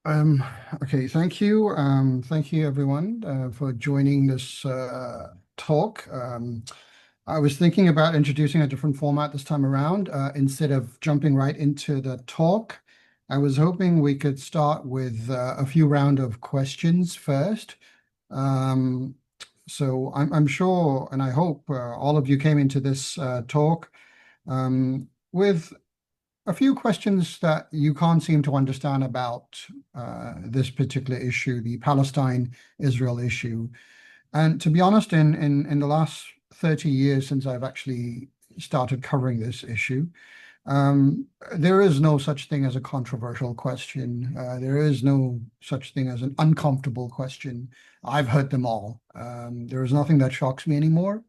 Um, okay, thank you. Thank you everyone for joining this talk. I was thinking about introducing a different format this time around. Instead of jumping right into the talk, I was hoping we could start with a few round of questions first. Um, so I'm sure and I hope all of you came into this talk with a few questions that you can't seem to understand about this particular issue, the Palestine-Israel issue. And to be honest, in the last 30 years since I've actually started covering this issue, um, there is no such thing as a controversial question. There is no such thing as an uncomfortable question. I've heard them all. There is nothing that shocks me anymore.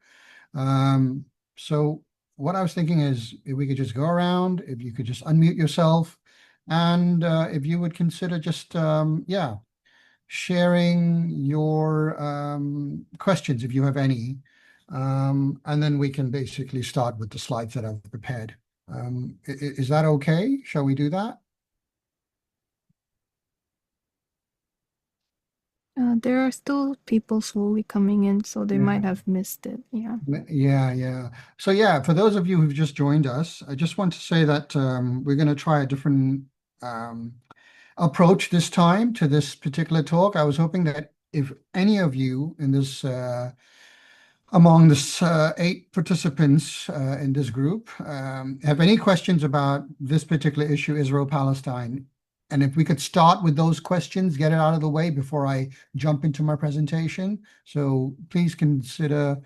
Um, so what I was thinking is if we could just go around, if you could just unmute yourself, and if you would consider just, yeah, sharing your questions if you have any. And then we can basically start with the slides that I've prepared. Is that okay? Shall we do that? There are still people slowly coming in, so they might Yeah. have missed it. Yeah. Yeah, yeah. So yeah, for those of you who've just joined us, I just want to say that we're going to try a different um, approach this time to this particular talk. I was hoping that if any of you in this among this eight participants in this group have any questions about this particular issue, Israel-Palestine, and if we could start with those questions, get it out of the way before I jump into my presentation. So please consider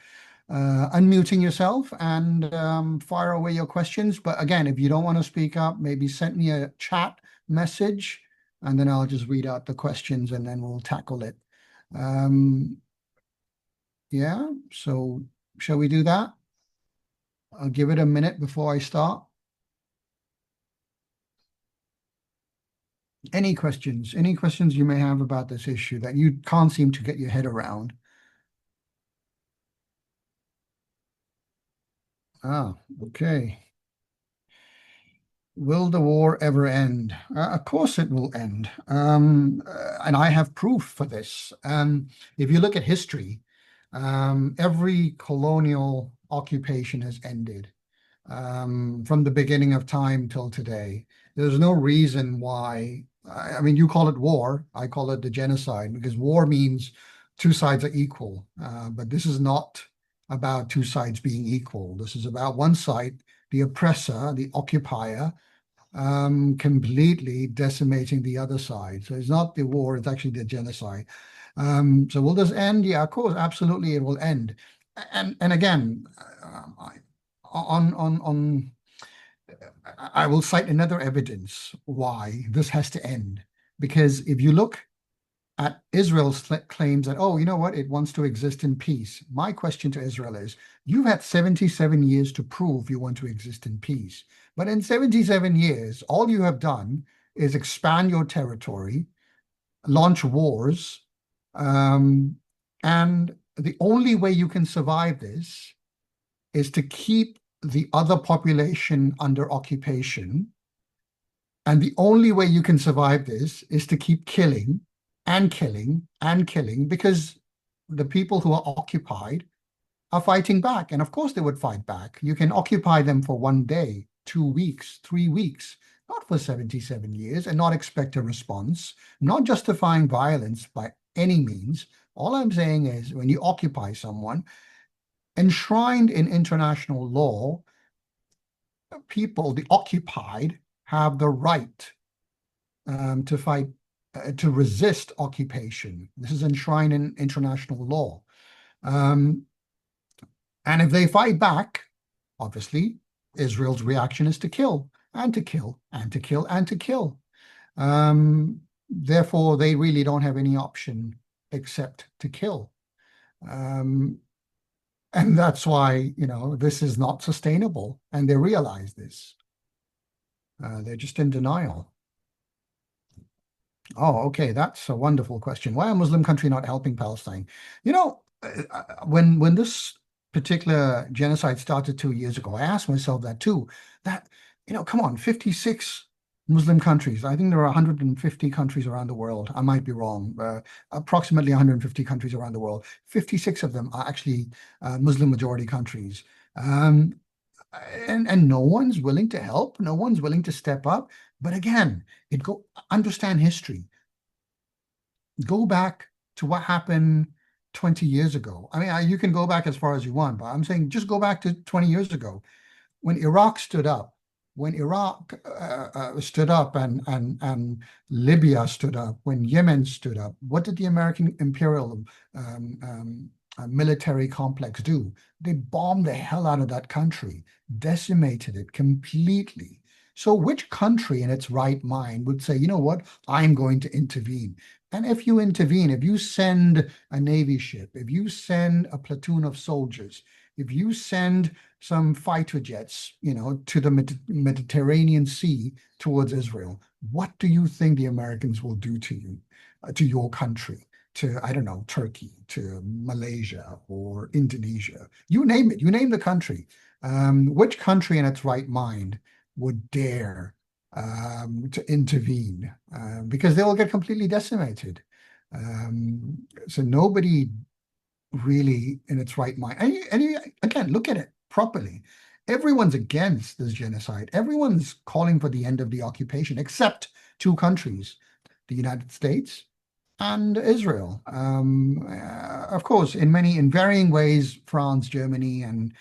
unmuting yourself and fire away your questions. But again, if you don't want to speak up, maybe send me a chat message and then I'll just read out the questions and then we'll tackle it. Um, yeah, so shall we do that? I'll give it a minute before I start. Any questions? Any questions you may have about this issue that you can't seem to get your head around? Ah, okay. Will the war ever end? Of course it will end. And I have proof for this. If you look at history, every colonial occupation has ended from the beginning of time till today. There's no reason why. I mean, you call it war, I call it the genocide, because war means two sides are equal. But this is not about two sides being equal. This is about one side, the oppressor, the occupier, completely decimating the other side. So it's not the war, it's actually the genocide. So will this end? Yeah, of course, absolutely it will end. And again, on I will cite another evidence why this has to end. Because if you look at Israel's claims that, oh, you know what, it wants to exist in peace. My question to Israel is, you've had 77 years to prove you want to exist in peace. But in 77 years, all you have done is expand your territory, launch wars, um, and the only way you can survive this is to keep the other population under occupation. And the only way you can survive this is to keep killing and killing and killing because the people who are occupied are fighting back. And of course, they would fight back. You can occupy them for one day, 2 weeks, 3 weeks, not for 77 years and not expect a response. I'm not justifying violence by any means. All I'm saying is when you occupy someone, enshrined in international law, people, the occupied, have the right to fight, to resist occupation. This is enshrined in international law. Um, and if they fight back, obviously, Israel's reaction is to kill and to kill and to kill and to kill. Therefore, they really don't have any option except to kill. Um, and that's why, this is not sustainable. And they realize this. They're just in denial. Oh, okay. That's a wonderful question. Why a Muslim country not helping Palestine? When this particular genocide started 2 years ago, I asked myself that too. That, come on, 56 Muslim countries. I think there are 150 countries around the world. I might be wrong. Approximately 150 countries around the world. 56 of them are actually Muslim majority countries. Um, and no one's willing to help. No one's willing to step up. But again, it go understand history. Go back to what happened 20 years ago. I mean, you can go back as far as you want, but I'm saying just go back to 20 years ago when Iraq stood up, when Iraq stood up and Libya stood up, when Yemen stood up, what did the American imperial military complex do? They bombed the hell out of that country, decimated it completely. So which country in its right mind would say, you know what, I'm going to intervene? And if you intervene, if you send a Navy ship, if you send a platoon of soldiers, if you send some fighter jets, to the Mediterranean Sea towards Israel, what do you think the Americans will do to you, to your country, to, I don't know, Turkey, to Malaysia or Indonesia? You name it, you name the country. Which country in its right mind would dare to intervene? Because they will get completely decimated. So nobody really in its right mind. Again, look at it properly. Everyone's against this genocide. Everyone's calling for the end of the occupation, except two countries, the United States and Israel. Of course, in varying ways, France, Germany, and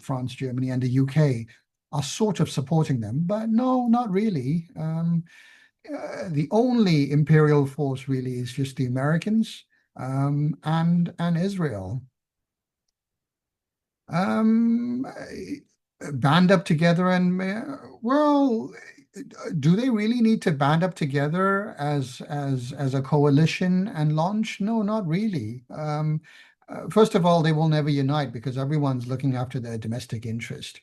France, Germany, and the UK are sort of supporting them, but no, not really. The only imperial force really is just the Americans and Israel. Um, Band up together and well, do they really need to band up together as a coalition and launch? No, not really. First of all, they will never unite because everyone's looking after their domestic interest.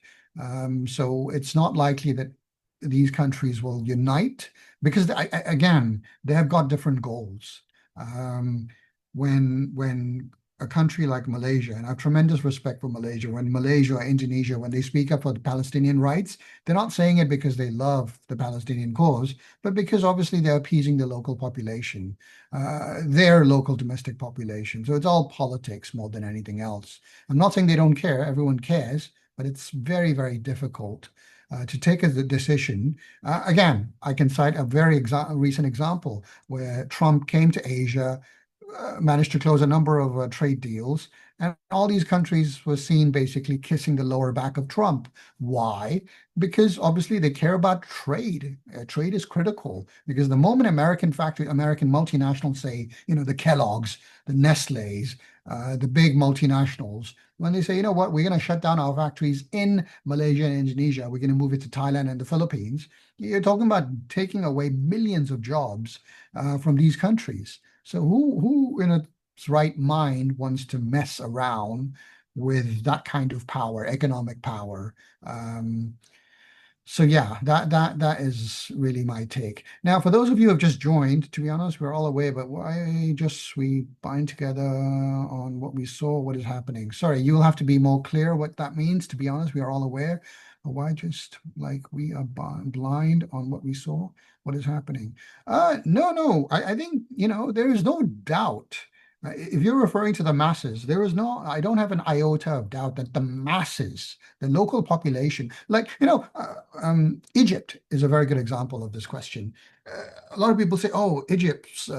So it's not likely that these countries will unite because again, they have got different goals. Um, when a country like Malaysia, and I have tremendous respect for Malaysia, when Malaysia or Indonesia, when they speak up for the Palestinian rights, they're not saying it because they love the Palestinian cause, but because obviously they're appeasing the local population, their local domestic population. So it's all politics more than anything else. I'm not saying they don't care, everyone cares, but it's very, very difficult to take a decision. Again, I can cite a very recent example where Trump came to Asia, managed to close a number of trade deals. And all these countries were seen basically kissing the lower back of Trump. Why? Because obviously they care about trade. Trade is critical because the moment American multinationals say, the Kellogg's, the Nestle's, the big multinationals, when they say, you know what, we're going to shut down our factories in Malaysia and Indonesia, we're going to move it to Thailand and the Philippines, you're talking about taking away millions of jobs from these countries. So who in its right mind wants to mess around with that kind of power, economic power? So yeah, that is really my take. Now, for those of you who have just joined, to be honest, we're all aware, but why just we bind together on what we saw, what is happening? Sorry, you'll have to be more clear what that means. To be honest, we are all aware. But why just like we are blind on what we saw, what is happening? No. I think, there is no doubt. If you're referring to the masses, I don't have an iota of doubt that the masses, the local population, like, Egypt is a very good example of this question. A lot of people say, oh, Egyptians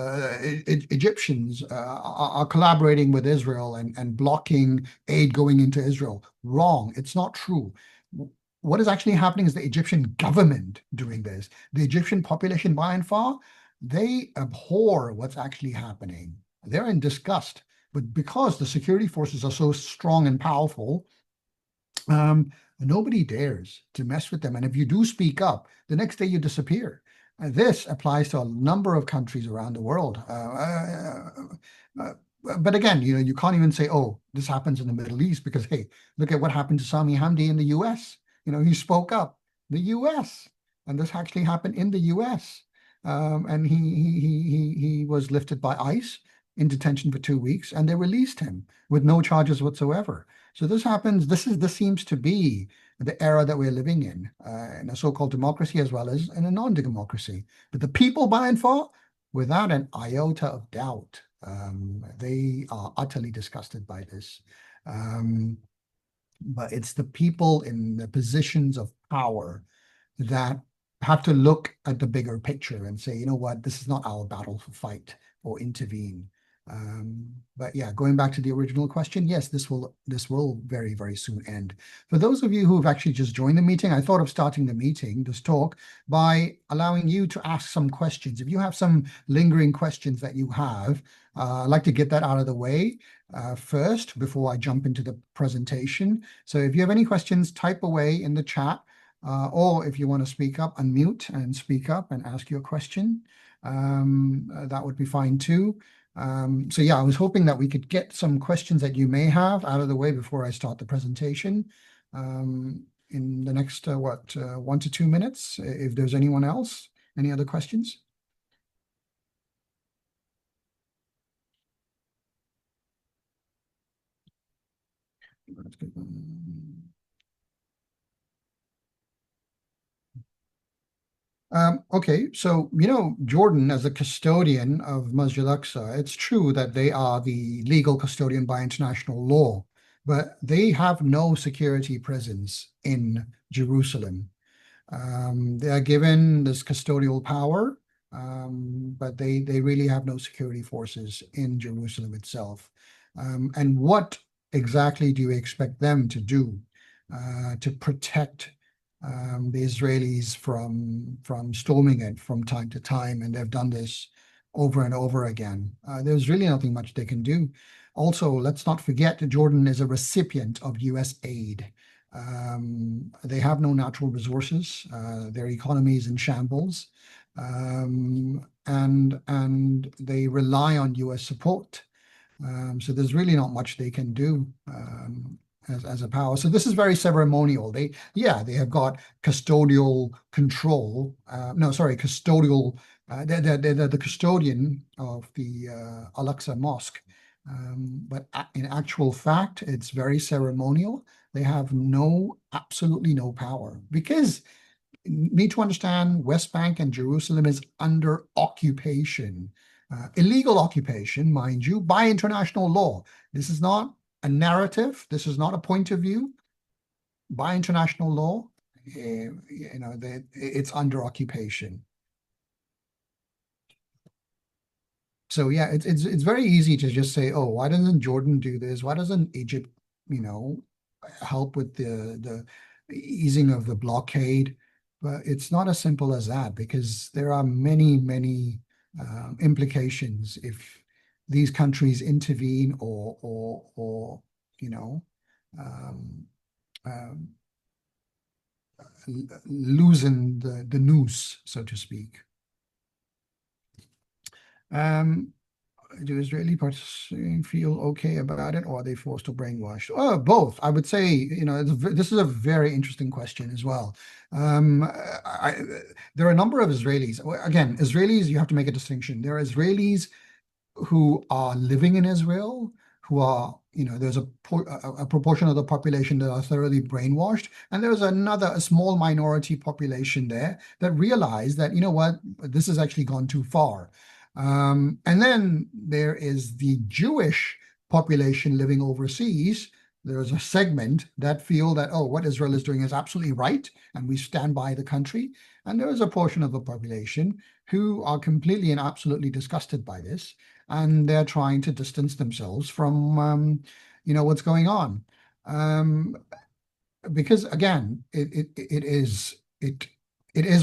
are collaborating with Israel and blocking aid going into Israel. Wrong. It's not true. What is actually happening is the Egyptian government doing this. The Egyptian population, by and far, they abhor what's actually happening. They're in disgust. But because the security forces are so strong and powerful, nobody dares to mess with them. And if you do speak up, the next day you disappear. This applies to a number of countries around the world. But again, you can't even say, oh, this happens in the Middle East because, hey, look at what happened to Sami Hamdi in the US. He spoke up, the US, and this actually happened in the US. And he was lifted by ICE. in detention for 2 weeks, and they released him with no charges whatsoever. So this happens. This seems to be the era that we're living in a so-called democracy as well as in a non-democracy. But the people, by and far, without an iota of doubt, they are utterly disgusted by this. But it's the people in the positions of power that have to look at the bigger picture and say, you know what, this is not our battle to fight or intervene. But yeah, going back to the original question, yes, this will very, very soon end. For those of you who have actually just joined the meeting, I thought of starting the meeting, this talk, by allowing you to ask some questions. If you have some lingering questions that you have, I'd like to get that out of the way first before I jump into the presentation. So if you have any questions, type away in the chat. Or if you want to speak up, unmute and speak up and ask your question. That would be fine too. So yeah, I was hoping that we could get some questions that you may have out of the way before I start the presentation in the next, 1 to 2 minutes, if there's anyone else. Any other questions? Okay, so Jordan, as a custodian of Masjid Al-Aqsa, it's true that they are the legal custodian by international law, but they have no security presence in Jerusalem. They are given this custodial power, but they really have no security forces in Jerusalem itself. And what exactly do you expect them to do to protect the Israelis from storming it from time to time? And they've done this over and over again. There's really nothing much they can do. Also, let's not forget that Jordan is a recipient of US aid. They have no natural resources. Their economy is in shambles, and they rely on US support. So there's really not much they can do as a power. So this is very ceremonial. They have got custodial control. No, sorry, custodial. They're the custodian of the Al-Aqsa Mosque. But in actual fact, it's very ceremonial. They have absolutely no power, because you need to understand West Bank and Jerusalem is under occupation, illegal occupation, mind you, by international law. This is not a narrative. This is not a point of view. By international law, it's under occupation. So yeah, it's very easy to just say, oh, why doesn't Jordan do this? Why doesn't Egypt, help with the easing of the blockade? But it's not as simple as that, because there are many, many implications if these countries intervene or um, um, loosen the noose, so to speak. Do Israeli participants feel okay about it, or are they forced or brainwashed? Oh, both. I would say, this is a very interesting question as well. There are a number of Israelis. Again, Israelis, you have to make a distinction. There are Israelis who are living in Israel, who are, there's a proportion of the population that are thoroughly brainwashed, and there's a small minority population there that realize that, this has actually gone too far. And then there is the Jewish population living overseas. There's a segment that feel that, oh, what Israel is doing is absolutely right, and we stand by the country. And there is a portion of the population who are completely and absolutely disgusted by this, and they're trying to distance themselves from, what's going on. Because again, it is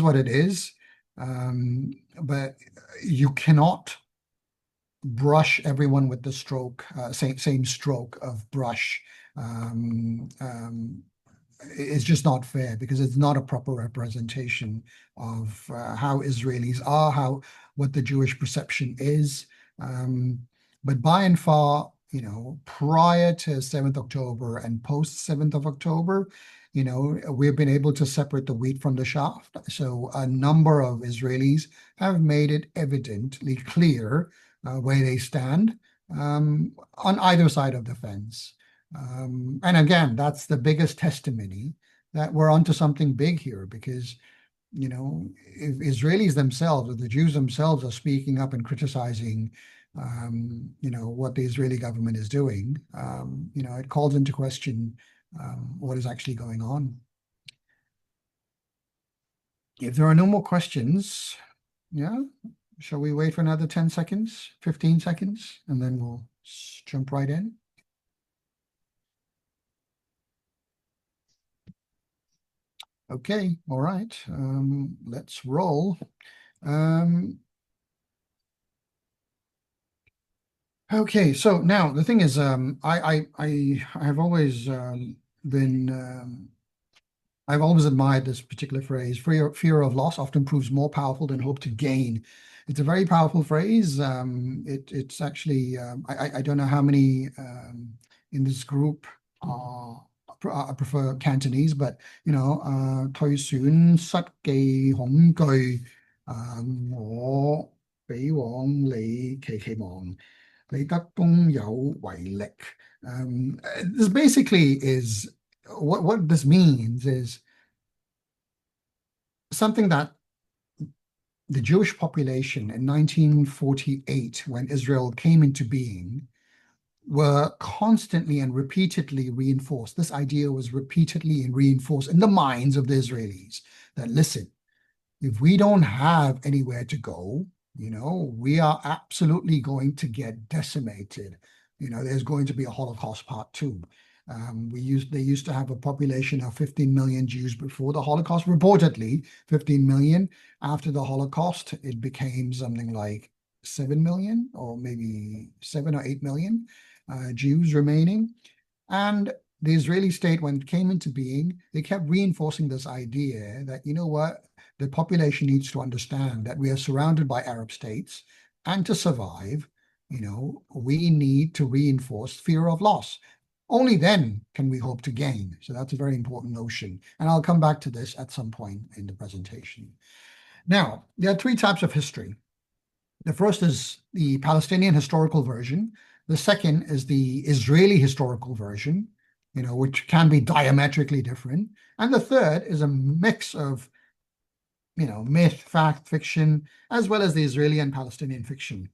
what it is. But you cannot brush everyone with the same stroke of brush. It's just not fair, because it's not a proper representation of how Israelis are, what the Jewish perception is. But by and far, prior to 7th October and post 7th of October, we've been able to separate the wheat from the chaff. So a number of Israelis have made it evidently clear where they stand on either side of the fence. And again, that's the biggest testimony that we're onto something big here, because if Israelis themselves, or the Jews themselves, are speaking up and criticizing, what the Israeli government is doing, it calls into question what is actually going on. If there are no more questions, yeah, shall we wait for another 10 seconds, 15 seconds, and then we'll jump right in? Okay, all right, let's roll. Okay, so now the thing is, I have always been I've always admired this particular phrase: fear of loss often proves more powerful than hope to gain. It's a very powerful phrase. It's actually I don't know how many in this group I prefer Cantonese, but 退損失記恐懼，我比往你期望。你得公有為力. This basically is what this means is something that the Jewish population in 1948, when Israel came into being, were constantly and repeatedly reinforced. This idea was repeatedly reinforced in the minds of the Israelis that, listen, if we don't have anywhere to go, we are absolutely going to get decimated. There's going to be a Holocaust part two. They used to have a population of 15 million Jews before the Holocaust, reportedly 15 million. After the Holocaust, it became something like 7 million, or maybe 7 or 8 million Jews remaining. And the Israeli state, when it came into being, they kept reinforcing this idea that, what, the population needs to understand that we are surrounded by Arab states, and to survive, we need to reinforce fear of loss. Only then can we hope to gain. So that's a very important notion. And I'll come back to this at some point in the presentation. Now, there are three types of history. The first is the Palestinian historical version. The second is the Israeli historical version, which can be diametrically different. And the third is a mix of, myth, fact, fiction, as well as the Israeli and Palestinian fiction,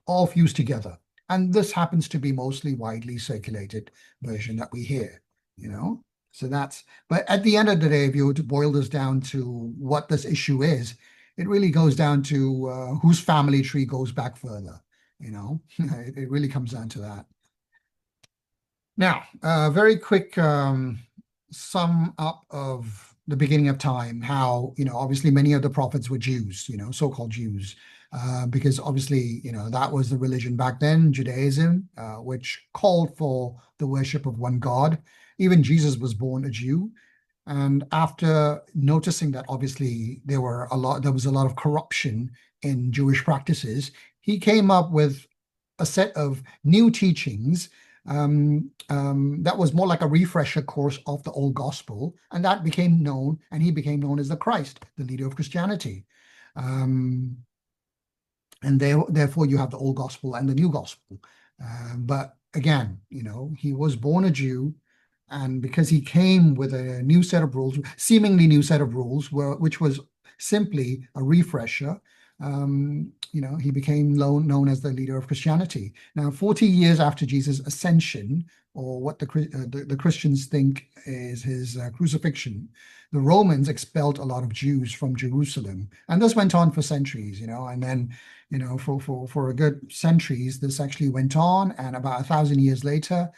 all fused together. And this happens to be mostly widely circulated version that we hear, So but at the end of the day, if you were to boil this down to what this issue is, it really goes down to whose family tree goes back further, it really comes down to that. Now, very quick sum up of the beginning of time, how, obviously many of the prophets were Jews, so-called Jews, because obviously, that was the religion back then, Judaism, which called for the worship of one God. Even Jesus was born a Jew. And after noticing that obviously there was a lot of corruption in Jewish practices, he came up with a set of new teachings that was more like a refresher course of the old gospel, and that became known, and he became known as the Christ, the leader of Christianity. And therefore you have the old gospel and the new gospel. But again, he was born a Jew, and because he came with a new set of rules, seemingly new set of rules, which was simply a refresher, he became known as the leader of Christianity. Now, 40 years after Jesus' ascension, or what the Christians think is his crucifixion, the Romans expelled a lot of Jews from Jerusalem. And this went on for centuries, and then, for a good centuries, this actually went on. And about 1,000 years later,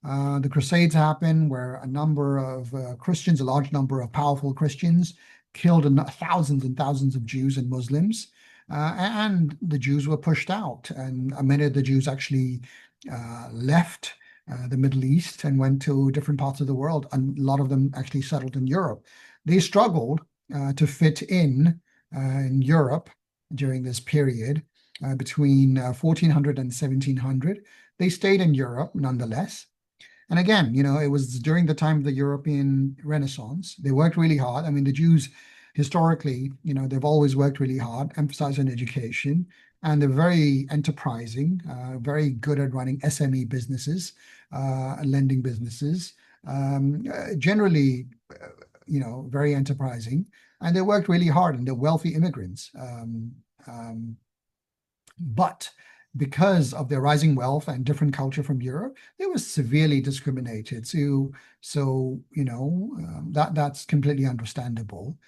the Crusades happened, where a number of Christians, a large number of powerful Christians, killed thousands and thousands of Jews and Muslims. And the Jews were pushed out, and many of the Jews actually left the Middle East and went to different parts of the world, and a lot of them actually settled in Europe. They struggled to fit in Europe during this period between 1400 and 1700. They stayed in Europe nonetheless. And again, it was during the time of the European Renaissance. They worked really hard. I mean, the Jews historically, they've always worked really hard, emphasized on education. and they're very enterprising, very good at running SME businesses, lending businesses, generally, very enterprising, and they worked really hard, and they're wealthy immigrants. But because of their rising wealth and different culture from Europe, they were severely discriminated. That's completely understandable.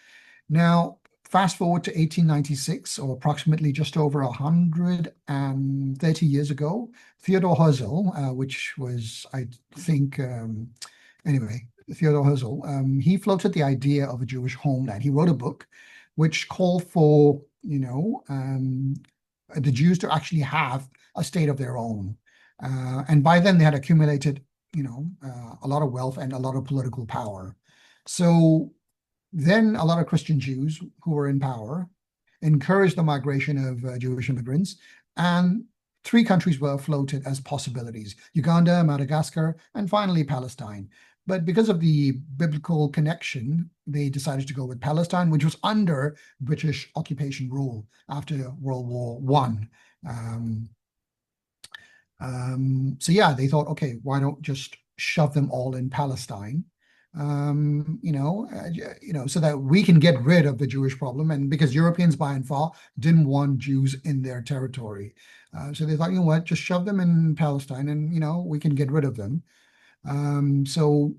Now, fast forward to 1896, or approximately just over 130 years ago, Theodore Herzl, which was, I think, anyway, Theodore Herzl, he floated the idea of a Jewish homeland. He wrote a book which called for, the Jews to actually have a state of their own. And by then they had accumulated, a lot of wealth and a lot of political power. So then a lot of Christian Jews who were in power encouraged the migration of Jewish immigrants, and three countries were floated as possibilities: Uganda, Madagascar, and finally Palestine. But because of the biblical connection, they decided to go with Palestine, which was under British occupation rule after World War I. So yeah, they thought, okay, why don't just shove them all in Palestine, so that we can get rid of the Jewish problem. And because Europeans by and far didn't want Jews in their territory. So they thought, what, just shove them in Palestine and, we can get rid of them. So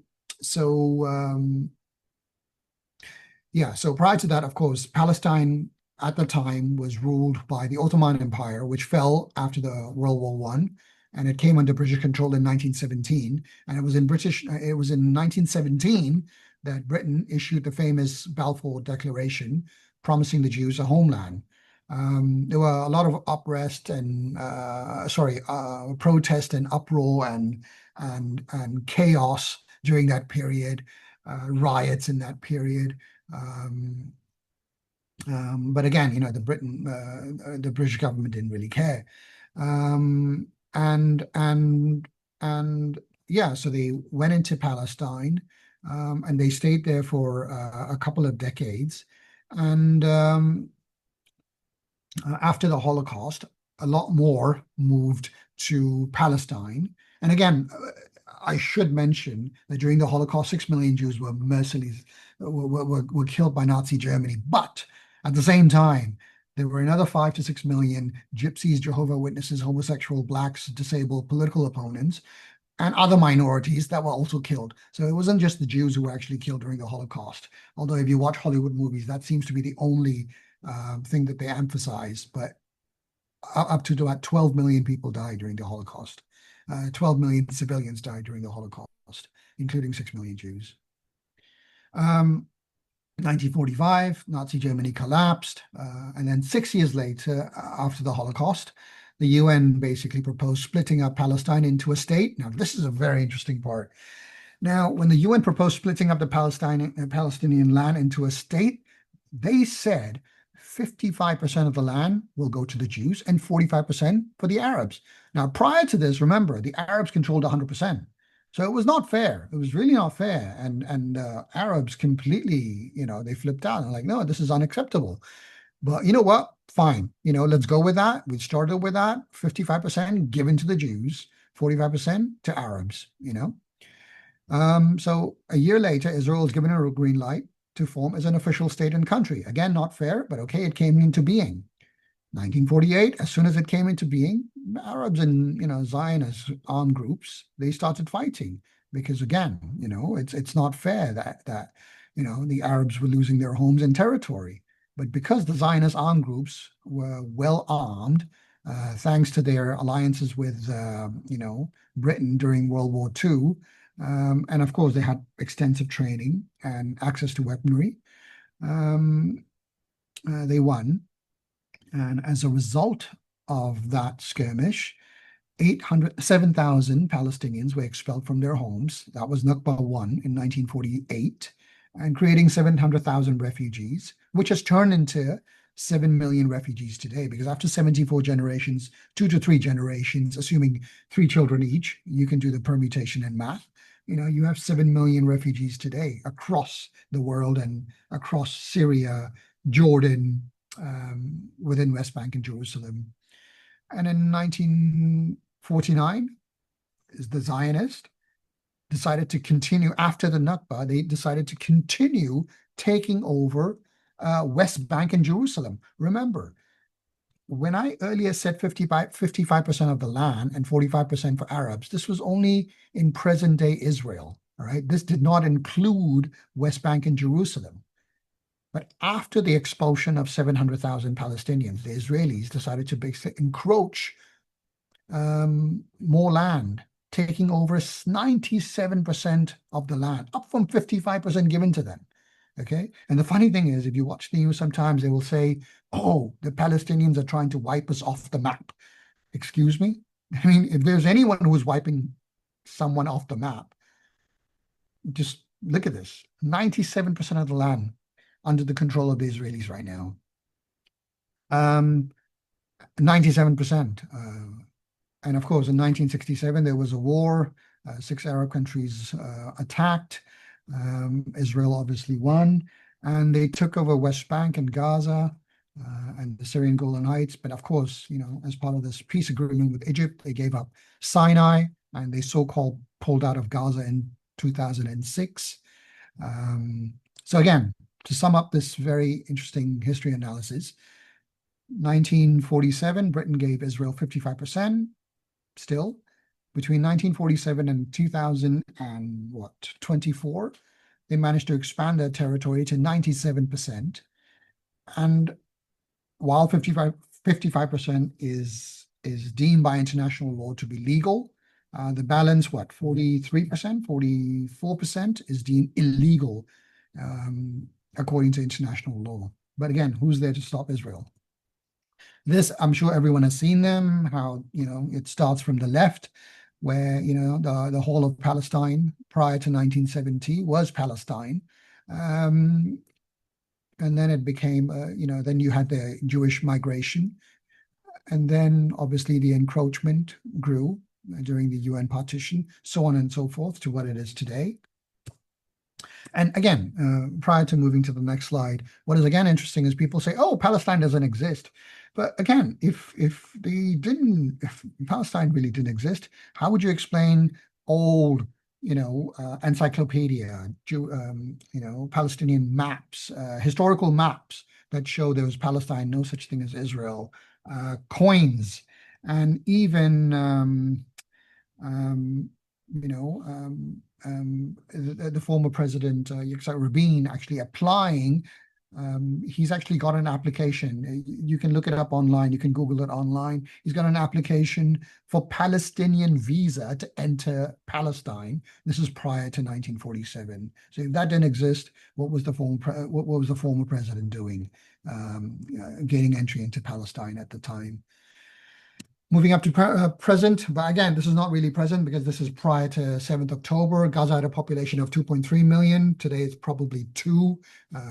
prior to that, of course, Palestine at the time was ruled by the Ottoman Empire, which fell after the World War I, and it came under British control in 1917. And it was in 1917 that Britain issued the famous Balfour Declaration, promising the Jews a homeland. There were a lot of protest and uproar and chaos during that period, riots in that period. But again, the British government didn't really care. So they went into Palestine, and they stayed there for a couple of decades. And after the Holocaust, a lot more moved to Palestine. And again, I should mention that during the Holocaust, 6 million Jews were were killed by Nazi Germany. But at the same time, there were another 5 to 6 million Gypsies, Jehovah's Witnesses, homosexual, blacks, disabled, political opponents, and other minorities that were also killed. So it wasn't just the Jews who were actually killed during the Holocaust. Although if you watch Hollywood movies, that seems to be the only thing that they emphasize. But up to about 12 million people died during the Holocaust. 12 million civilians died during the Holocaust, including 6 million Jews. 1945, Nazi Germany collapsed. And then 6 years later, after the Holocaust, the UN basically proposed splitting up Palestine into a state. Now, this is a very interesting part. Now, when the UN proposed splitting up the Palestinian land into a state, they said 55% of the land will go to the Jews and 45% for the Arabs. Now, prior to this, remember, the Arabs controlled 100%. So it was not fair. It was really not fair. And Arabs completely, they flipped out and like, no, this is unacceptable. But you know what? Fine. Let's go with that. We started with that. 55% given to the Jews, 45% to Arabs, So a year later, Israel was given a green light to form as an official state and country. Again, not fair, but okay, it came into being. 1948, as soon as it came into being, Arabs and Zionist armed groups, they started fighting because again, it's not fair that the Arabs were losing their homes and territory. But because the Zionist armed groups were well armed, thanks to their alliances with Britain during World War II, and of course they had extensive training and access to weaponry, they won. And as a result of that skirmish, 7,000 Palestinians were expelled from their homes. That was Nakba 1 in 1948, and creating 700,000 refugees, which has turned into 7 million refugees today. Because after 74 generations, 2 to 3 generations, assuming 3 children each, you can do the permutation and math. You have 7 million refugees today across the world and across Syria, Jordan, within West Bank and Jerusalem. And in 1949, the Zionists decided to continue after the Nakba. They decided to continue taking over West Bank and Jerusalem. Remember, when I earlier said 55% of the land and 45% for Arabs, this was only in present day Israel. All right. This did not include West Bank and Jerusalem. But after the expulsion of 700,000 Palestinians, the Israelis decided to basically encroach more land, taking over 97% of the land, up from 55% given to them. Okay. And the funny thing is, if you watch the news, sometimes they will say, oh, the Palestinians are trying to wipe us off the map. Excuse me? I mean, if there's anyone who's wiping someone off the map, just look at this 97% of the land under the control of the Israelis right now. 97%. And of course, in 1967, there was a war. 6 Arab countries attacked. Israel obviously won. And they took over West Bank and Gaza and the Syrian Golan Heights. But of course, as part of this peace agreement with Egypt, they gave up Sinai and they so-called pulled out of Gaza in 2006. So again, to sum up this very interesting history analysis, 1947, Britain gave Israel 55%. Still, between 1947 and 2024, they managed to expand their territory to 97%. And while 55% is deemed by international law to be legal, the balance, 43%, 44% is deemed illegal according to international law. But again, who's there to stop Israel? This, I'm sure everyone has seen them, how, it starts from the left, where, the whole of Palestine prior to 1970 was Palestine. And then it became, then you had the Jewish migration. And then obviously the encroachment grew during the UN partition, so on and so forth to what it is today. And again, prior to moving to the next slide, what is again interesting is people say, oh, Palestine doesn't exist. But again, if Palestine really didn't exist, how would you explain old, encyclopedia, Palestinian maps, historical maps that show there was Palestine, no such thing as Israel, coins, and even the former president, Yitzhak Rabin, actually applying. He's actually got an application. You can look it up online. You can Google it online. He's got an application for Palestinian visa to enter Palestine. This is prior to 1947. So if that didn't exist, what was the former president doing, gaining entry into Palestine at the time? Moving up to present, but again, this is not really present because this is prior to 7th October. Gaza had a population of 2.3 million. Today it's probably 2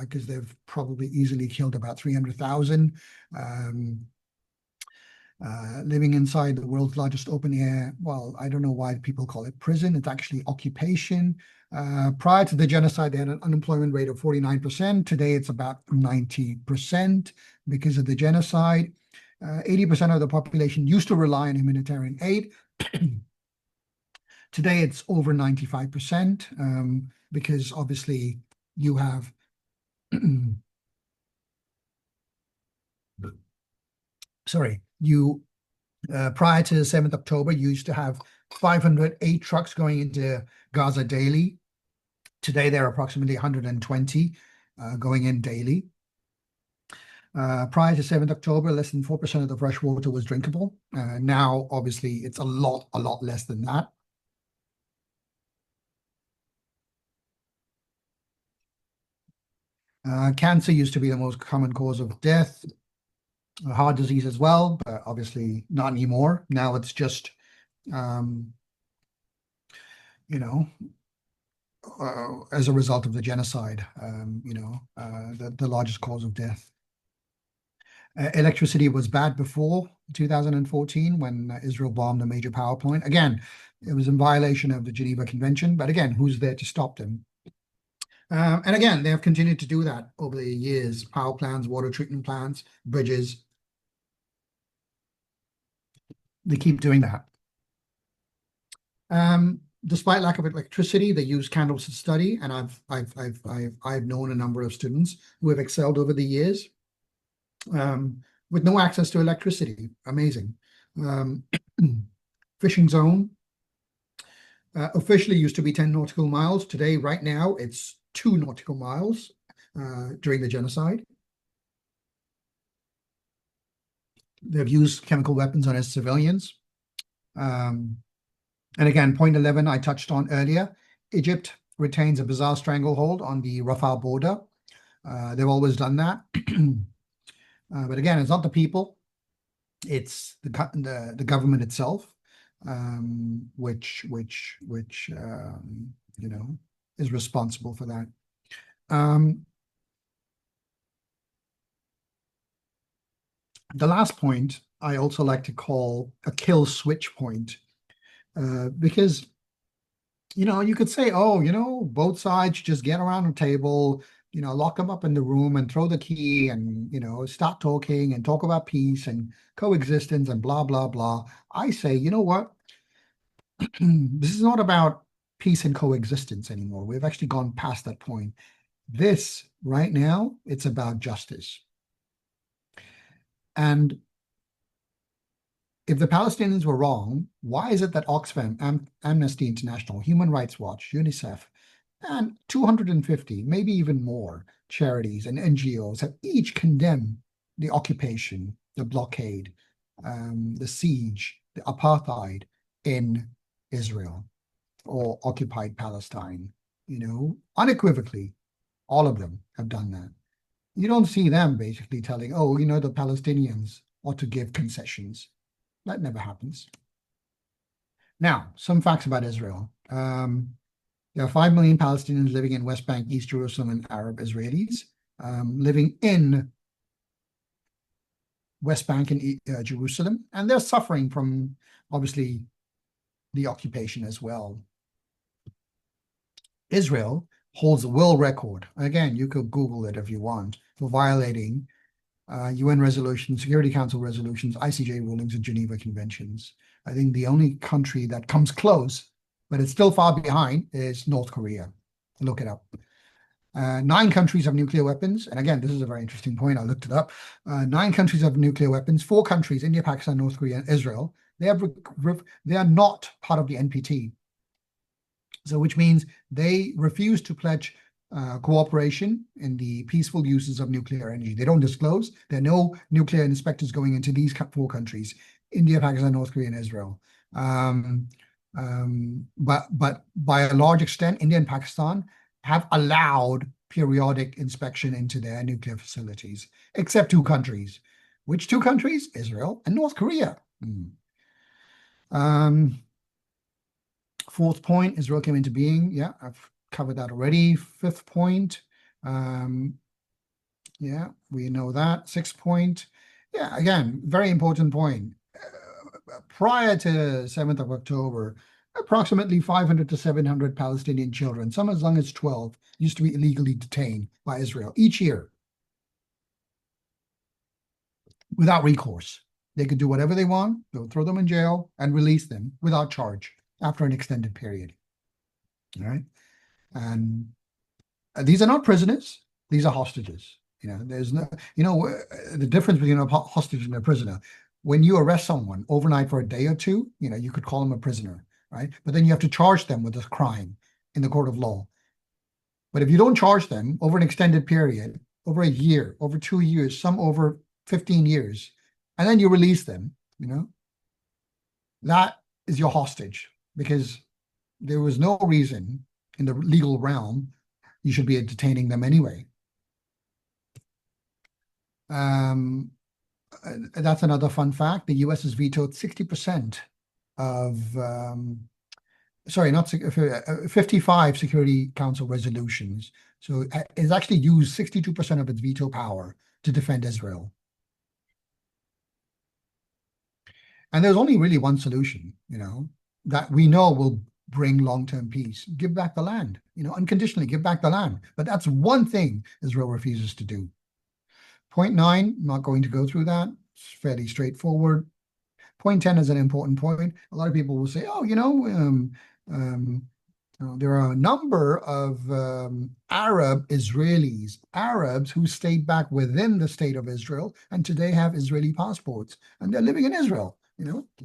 because they've probably easily killed about 300,000. Living inside the world's largest open air, well, I don't know why people call it prison. It's actually occupation. Prior to the genocide, they had an unemployment rate of 49%. Today it's about 90% because of the genocide. 80% of the population used to rely on humanitarian aid. Today, it's over 95% because obviously you have sorry, prior to 7th October, you used to have 508 trucks going into Gaza daily. Today, there are approximately 120 going in daily. Prior to 7th October, less than 4% of the fresh water was drinkable. Now, obviously, it's a lot less than that. Cancer used to be the most common cause of death. Heart disease as well, but obviously not anymore. Now it's just, as a result of the genocide, the largest cause of death. Electricity was bad before 2014 when Israel bombed a major power plant. Again, it was in violation of the Geneva Convention, but again, who's there to stop them? And again, they have continued to do that over the years, power plants, water treatment plants, bridges. They keep doing that. Despite lack of electricity, they use candles to study, and I've known a number of students who have excelled over the years with no access to electricity. Amazing. Fishing zone officially used to be 10 nautical miles. Today, right now, it's 2 nautical miles during the genocide. They've used chemical weapons on its civilians. And again, point 11, I touched on earlier. Egypt retains a bizarre stranglehold on the Rafah border. They've always done that. But again, it's not the people. It's the government itself, which you know, is responsible for that. The last point I also like to call a kill switch point, because, you know, you could say, oh, you know, both sides just get around a table, you know, lock them up in the room and throw the key and, you know, start talking and talk about peace and coexistence and blah, blah, blah. I say, you know what? This is not about peace and coexistence anymore. We've actually gone past that point. This right now, it's about justice. And if the Palestinians were wrong, why is it that Oxfam, Amnesty International, Human Rights Watch, UNICEF, and 250, maybe even more charities and NGOs have each condemned the occupation, the blockade, the siege, the apartheid in Israel or occupied Palestine? You know, unequivocally, all of them have done that. You don't see them basically telling, oh, you know, the Palestinians ought to give concessions. That never happens. Now, some facts about Israel. There are 5 million Palestinians living in West Bank, East Jerusalem, and Arab Israelis living in West Bank and Jerusalem, and they're suffering from, obviously, the occupation as well. Israel holds a world record. Again, you could Google it if you want, for violating UN resolutions, Security Council resolutions, ICJ rulings, and Geneva Conventions. I think the only country that comes close, but it's still far behind, is North Korea. Look it up. 9 countries have nuclear weapons. And again, this is a very interesting point. I looked it up. 9 countries have nuclear weapons. 4 countries, India, Pakistan, North Korea, and Israel, they are not part of the NPT. So which means they refuse to pledge cooperation in the peaceful uses of nuclear energy. They don't disclose. There are no nuclear inspectors going into these 4 countries: India, Pakistan, North Korea, and Israel. But by a large extent, India and Pakistan have allowed periodic inspection into their nuclear facilities, except 2 countries. Which 2 countries? Israel and North Korea. 4th point, Israel came into being. Yeah, I've covered that already. 5th point, yeah, we know that. 6th point, yeah, again, very important point. Prior to 7th of October, approximately 500 to 700 Palestinian children, some as young as 12, used to be illegally detained by Israel each year without recourse. They could do whatever they want. They'll throw them in jail and release them without charge after an extended period. All right. And these are not prisoners. These are hostages. You know, there's no, you know, the difference between a hostage and a prisoner. When you arrest someone overnight for a day or 2, you know, you could call them a prisoner, right? But then you have to charge them with a crime in the court of law. But if you don't charge them over an extended period, over a year, over 2 years, some over 15 years, and then you release them, you know, that is your hostage, because there was no reason in the legal realm you should be detaining them anyway. That's another fun fact. The US has vetoed 60% of, sorry, not 55 Security Council resolutions. So it's actually used 62% of its veto power to defend Israel. And there's only really one solution, you know, that we know will bring long-term peace. Give back the land, you know, unconditionally give back the land. But that's one thing Israel refuses to do. Point 9, I'm not going to go through that. It's fairly straightforward. point 10 is an important point. A lot of people will say, oh, there are a number of Arab Israelis, Arabs who stayed back within the state of Israel and today have Israeli passports and they're living in Israel,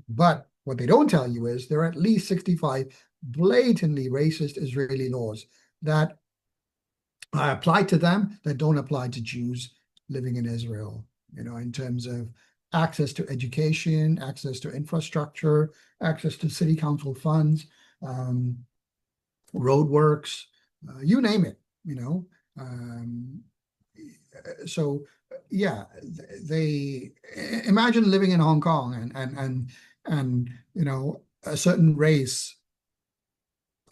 But what they don't tell you is there are at least 65 blatantly racist Israeli laws that apply to them that don't apply to Jews living in Israel, in terms of access to education, access to infrastructure, access to city council funds, roadworks, you name it, So yeah, they imagine living in Hong Kong and a certain race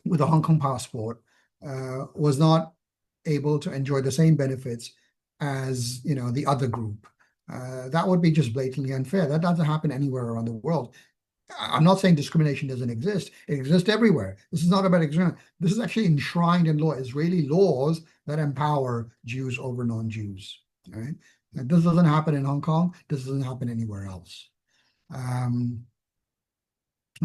with a Hong Kong passport was not able to enjoy the same benefits as the other group. That would be just blatantly unfair. That doesn't happen anywhere around the world. I'm not saying discrimination doesn't exist. It exists everywhere. This is not about discrimination. This is actually enshrined in law, Israeli laws that empower Jews over non-Jews. Right? This doesn't happen in Hong Kong. This doesn't happen anywhere else. And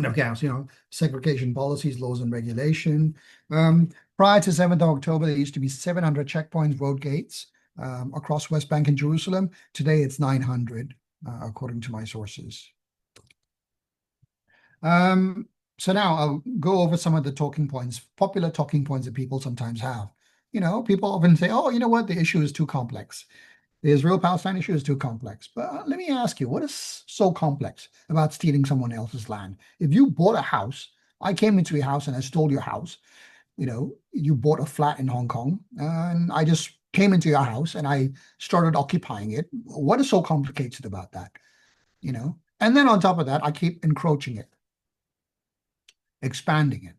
of course, segregation policies, laws, and regulation. Prior to 7th of October, there used to be 700 checkpoints, road gates across West Bank and Jerusalem. Today, it's 900, according to my sources. So now I'll go over some of the talking points, popular talking points that people sometimes have. People often say, oh, you know what, the issue is too complex. The Israel-Palestine issue is too complex. But let me ask you, what is so complex about stealing someone else's land? If you bought a house, I came into your house and I stole your house, you bought a flat in Hong Kong, and I just came into your house and I started occupying it. What is so complicated about that? And then on top of that, I keep encroaching it, expanding it.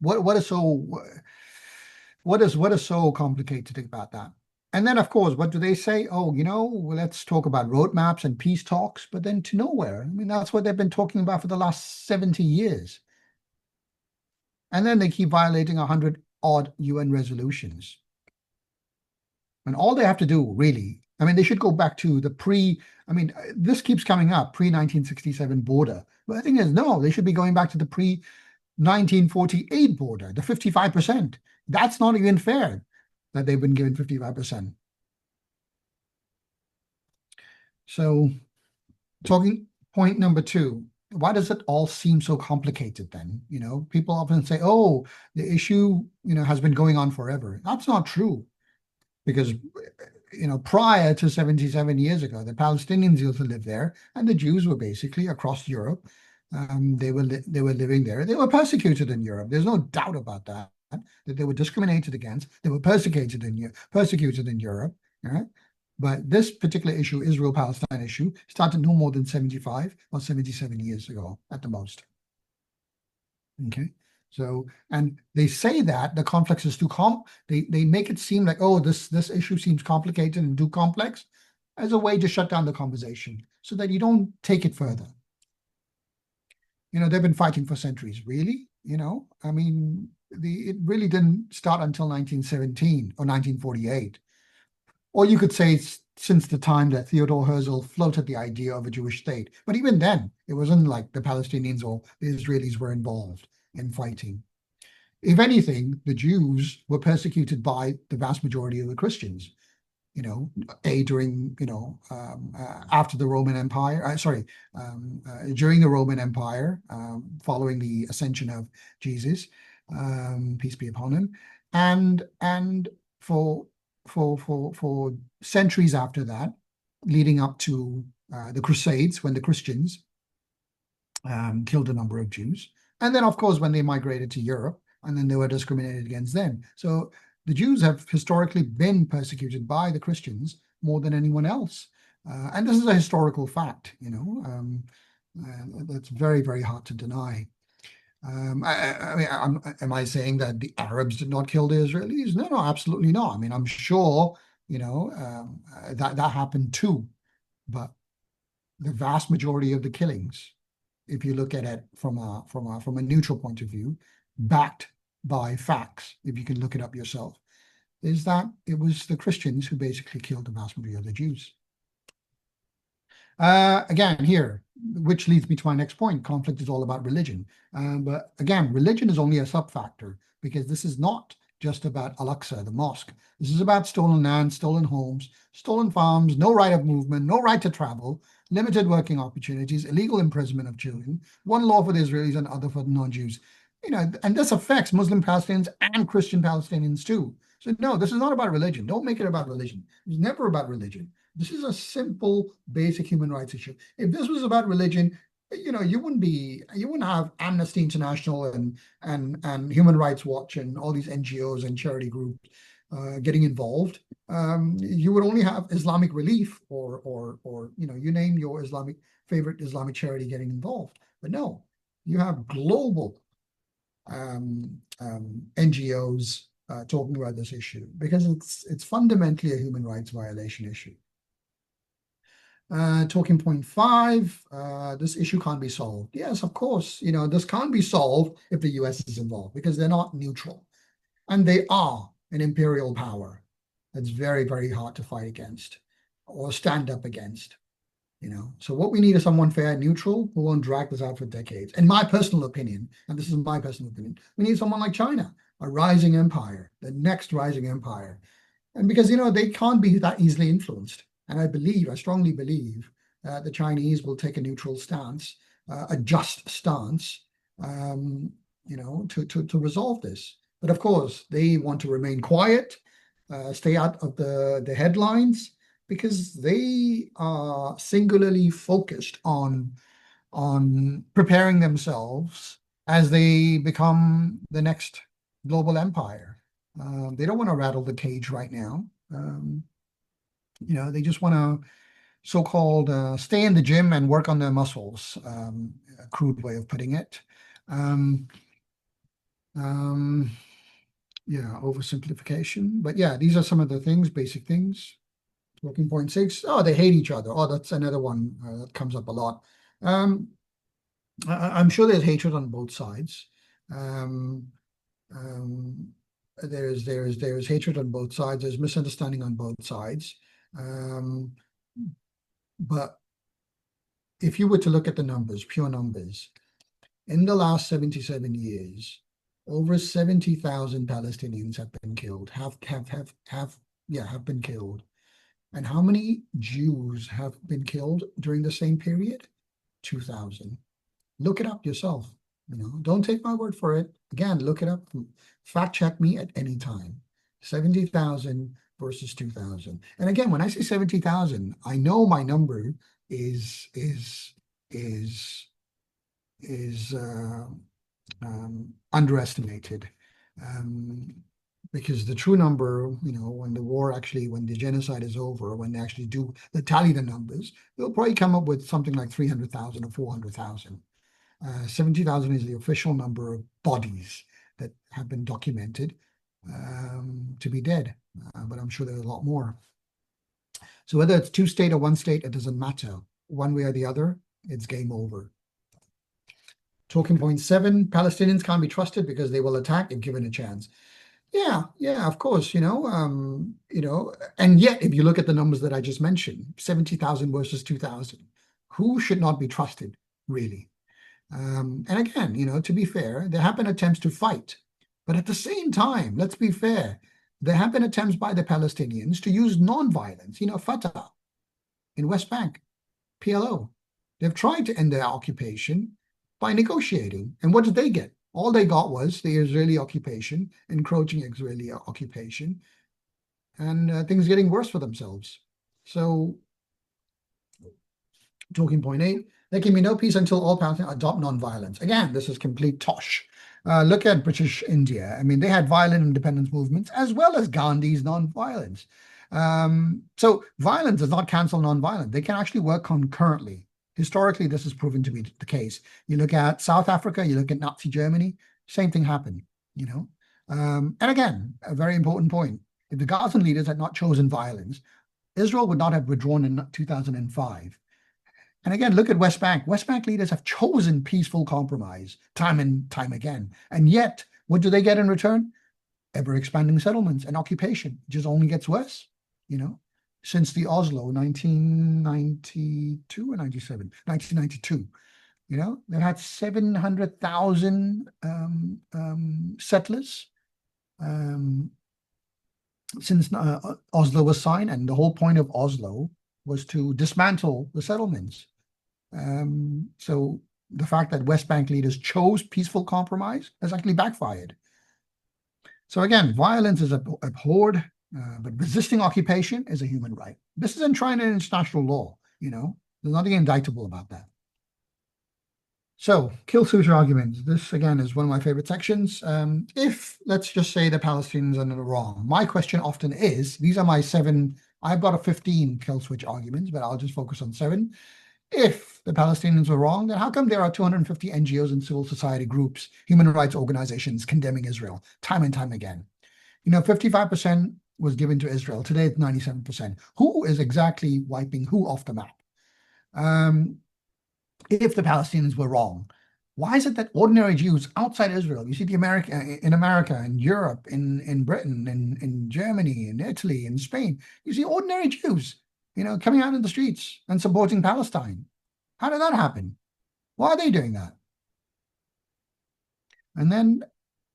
What is so complicated about that? And then, of course, what do they say? Oh, let's talk about roadmaps and peace talks, but then to nowhere. I mean, that's what they've been talking about for the last 70 years. And then they keep violating 100-odd UN resolutions. And all they have to do, really, I mean, they should go back to the this keeps coming up, pre-1967 border. But the thing is, no, they should be going back to the pre-1948 border, the 55%. That's not even fair that they've been given 55%. So talking point number 2, why does it all seem so complicated then? People often say, oh, the issue, has been going on forever. That's not true. Because, prior to 77 years ago, the Palestinians used to live there, and the Jews were basically across Europe. They were living there. They were persecuted in Europe. There's no doubt about that they were discriminated against. They were persecuted in Europe. Right? But this particular issue, Israel-Palestine issue, started no more than 75 or 77 years ago at the most. Okay. So, and they say that the conflict is too they make it seem like, oh, this issue seems complicated and too complex, as a way to shut down the conversation so that you don't take it further. They've been fighting for centuries, really. I mean, it really didn't start until 1917 or 1948. Or you could say since the time that Theodore Herzl floated the idea of a Jewish state. But even then, it wasn't like the Palestinians or the Israelis were involved in fighting. If anything, the Jews were persecuted by the vast majority of the Christians, during, after the Roman Empire, during the Roman Empire, following the ascension of Jesus, peace be upon him, and for centuries after that, leading up to the Crusades, when the Christians killed a number of Jews. And then, of course, when they migrated to Europe, and then they were discriminated against then. So the Jews have historically been persecuted by the Christians more than anyone else. And this is a historical fact, that's very, very hard to deny. Am I saying that the Arabs did not kill the Israelis? No, absolutely not. I mean, I'm sure, that happened too. But the vast majority of the killings, if you look at it from a neutral point of view, backed by facts, if you can look it up yourself, is that it was the Christians who basically killed the vast majority of the Jews. Again, here, which leads me to my next point. Conflict is all about religion. But again, religion is only a sub-factor because this is not just about Al-Aqsa, the mosque. This is about stolen land, stolen homes, stolen farms, no right of movement, no right to travel, limited working opportunities, illegal imprisonment of children, one law for the Israelis and other for the non-Jews. And this affects Muslim Palestinians and Christian Palestinians too. So no, this is not about religion. Don't make it about religion. It's never about religion. This is a simple, basic human rights issue. If this was about religion, you wouldn't have Amnesty International and Human Rights Watch and all these NGOs and charity groups getting involved. You would only have Islamic Relief or you name your favorite Islamic charity getting involved. But no, you have global NGOs talking about this issue because it's fundamentally a human rights violation issue. Talking point 5, this issue can't be solved. Yes, of course, this can't be solved if the US is involved because they're not neutral. And they are an imperial power that's very, very hard to fight against or stand up against. So what we need is someone fair and neutral who won't drag this out for decades. In my personal opinion, and this is my personal opinion, we need someone like China, a rising empire, the next rising empire. And because, they can't be that easily influenced. And I strongly believe the Chinese will take a neutral stance, a just stance, to resolve this. But of course, they want to remain quiet, stay out of the headlines, because they are singularly focused on preparing themselves as they become the next global empire. They don't want to rattle the cage right now. They just want to so-called stay in the gym and work on their muscles, a crude way of putting it. Yeah, oversimplification. But yeah, these are some of the things, basic things. Talking point 6, they hate each other. Oh, that's another one that comes up a lot. I'm sure there's hatred on both sides. There's hatred on both sides. There's misunderstanding on both sides. But if you were to look at the numbers, pure numbers, in the last 77 years, over 70,000 Palestinians have been killed, have been killed. And how many Jews have been killed during the same period? 2,000. Look it up yourself. Don't take my word for it. Again, look it up. Fact check me at any time. 70,000 versus 2,000. And again, when I say 70,000, I know my number is underestimated. Because the true number, when the genocide is over, when they actually tally the numbers, they'll probably come up with something like 300,000 or 400,000. 70,000 is the official number of bodies that have been documented to be dead, but I'm sure there's a lot more. So whether it's 2 state or 1 state, it doesn't matter. One way or the other, it's game over. Talking point 7, Palestinians can't be trusted because they will attack if given a chance. Yeah, of course, and yet if you look at the numbers that I just mentioned, 70,000 versus 2,000, who should not be trusted, really? And again, to be fair, there have been attempts to fight, but at the same time, let's be fair, there have been attempts by the Palestinians to use non-violence, Fatah in West Bank, PLO. They've tried to end their occupation by negotiating. And what did they get? All they got was the Israeli occupation, encroaching Israeli occupation, and things getting worse for themselves. So, talking point 8, there can be no peace until all Palestinians adopt non-violence. Again, this is complete tosh. Look at British India. I mean, they had violent independence movements as well as Gandhi's non-violence. So violence does not cancel non-violence. They can actually work concurrently. Historically, this is proven to be the case. You look at South Africa, you look at Nazi Germany, same thing happened, And again, a very important point. If the Gazan leaders had not chosen violence, Israel would not have withdrawn in 2005. And again, look at West Bank. West Bank leaders have chosen peaceful compromise time and time again. And yet, what do they get in return? Ever-expanding settlements and occupation. It just only gets worse, since the Oslo 1992 or 97, 1992. You know, they've had 700,000 settlers um, since Oslo was signed, and the whole point of Oslo was to dismantle the settlements. So the fact that West Bank leaders chose peaceful compromise has actually backfired. So again, violence is abhorred, but resisting occupation is a human right. This is enshrined in international law, you know, there's nothing indictable about that. So, kill switch arguments. This, again, is one of my favorite sections. If, let's just say, the Palestinians are in the wrong, my question often is, these are my 7, I've got a 15 kill switch arguments, but I'll just focus on 7. If the Palestinians were wrong, then how come there are 250 NGOs and civil society groups, human rights organizations condemning Israel time and time again? You know, 55% was given to Israel. Today, it's 97%. Who is exactly wiping who off the map? If the Palestinians were wrong, why is it that ordinary Jews outside Israel, you see in America, in Europe, in Britain, in Germany, in Italy, in Spain, you see ordinary Jews, you know, coming out in the streets and supporting Palestine? How did that happen? Why are they doing that? And then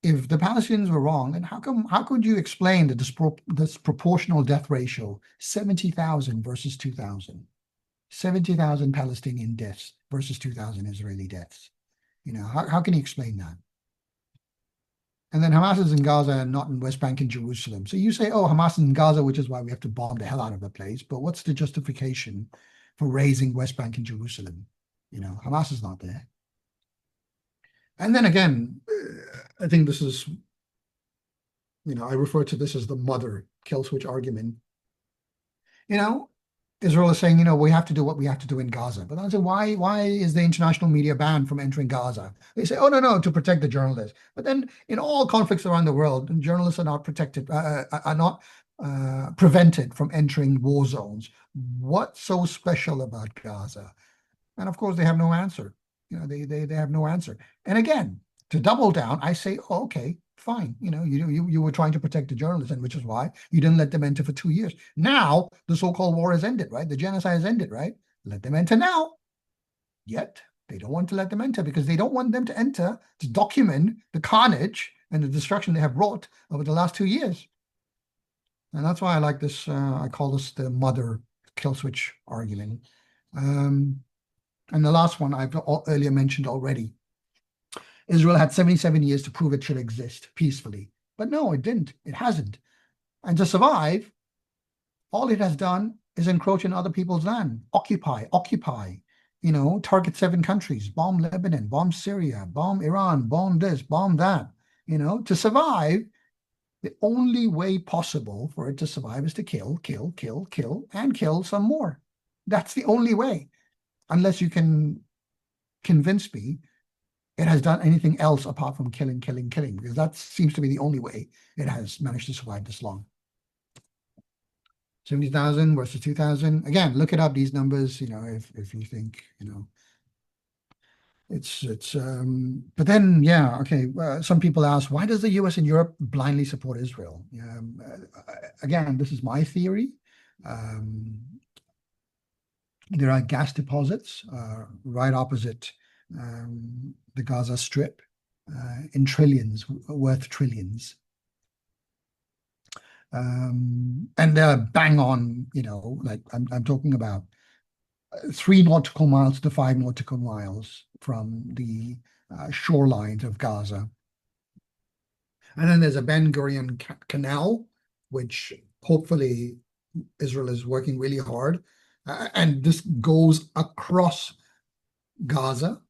if the Palestinians were wrong, then how could you explain the disproportional death ratio, 70,000 versus 2,000? 70,000 Palestinian deaths versus 2,000 Israeli deaths. You know, how can you explain that? And then Hamas is in Gaza and not in West Bank and Jerusalem. So you say, oh, Hamas is in Gaza, which is why we have to bomb the hell out of the place. But what's the justification for raising West Bank and Jerusalem? You know, Hamas is not there. And then again, I think this is, you know, I refer to this as the mother kill switch argument. You know, Israel is saying, you know, we have to do what we have to do in Gaza. But I say, why is the international media banned from entering Gaza? They say, oh, no, to protect the journalists. But then in all conflicts around the world, journalists are not protected, are not prevented from entering war zones. What's so special about Gaza? And of course, they have no answer. You know, they have no answer. And again, to double down, I say, oh, okay, fine. You know, you were trying to protect the journalists, and which is why you didn't let them enter for 2 years. Now the so-called war has ended, right? The genocide has ended, right? Let them enter now. Yet they don't want to let them enter because they don't want them to enter to document the carnage and the destruction they have wrought over the last 2 years. And that's why I like this. I call this the mother kill switch argument. And the last one I've earlier mentioned already. Israel had 77 years to prove it should exist peacefully. But no, it didn't. It hasn't. And to survive, all it has done is encroach in other people's land, occupy, you know, target 7 countries, bomb Lebanon, bomb Syria, bomb Iran, bomb this, bomb that. You know, to survive, the only way possible for it to survive is to kill, and kill some more. That's the only way. Unless you can convince me it has done anything else apart from killing, because that seems to be the only way it has managed to survive this long. 70,000 versus 2,000. Again, look it up, these numbers, you know, if you think, you know, but then, yeah, okay. Some people ask, why does the US and Europe blindly support Israel? Again, this is my theory. There are gas deposits right opposite the Gaza Strip in trillions, worth trillions. And they're bang on, you know, like I'm talking about 3 nautical miles to 5 nautical miles from the shorelines of Gaza. And then there's a Ben Gurion Canal, which hopefully Israel is working really hard. And this goes across Gaza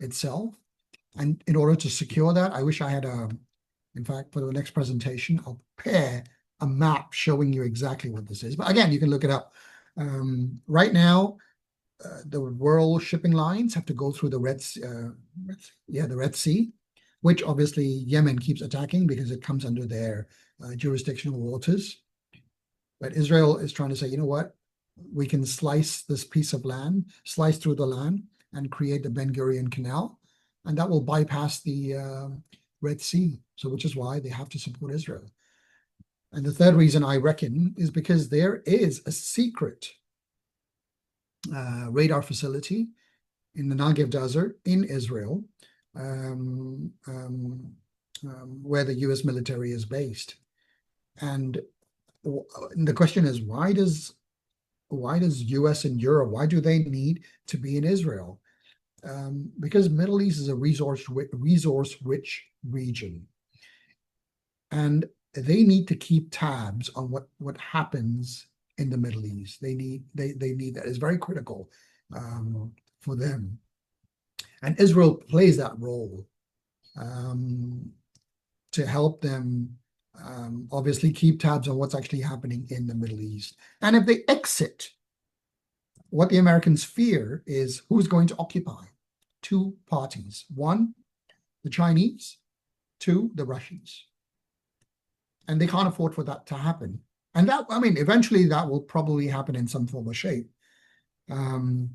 itself. And in order to secure that, I wish I had in fact, for the next presentation, I'll prepare a map showing you exactly what this is. But again, you can look it up. Right now, the world shipping lines have to go through the Red Sea, which obviously Yemen keeps attacking because it comes under their jurisdictional waters. But Israel is trying to say, you know what? We can slice this piece of land, slice through the land, and create the Ben Gurion Canal, and that will bypass the Red Sea. So, which is why they have to support Israel. And the third reason I reckon is because there is a secret radar facility in the Negev Desert in Israel, um, um, where the US military is based. And the question is, why does US and Europe, why do they need to be in Israel? Because Middle East is a resource-rich region, and they need to keep tabs on what happens in the Middle East. They need that. It's very critical for them, and Israel plays that role um, to help them. Obviously, keep tabs on what's actually happening in the Middle East. And if they exit, what the Americans fear is who's going to occupy two parties. One, the Chinese, two, the Russians. And they can't afford for that to happen. And that, I mean, eventually that will probably happen in some form or shape. But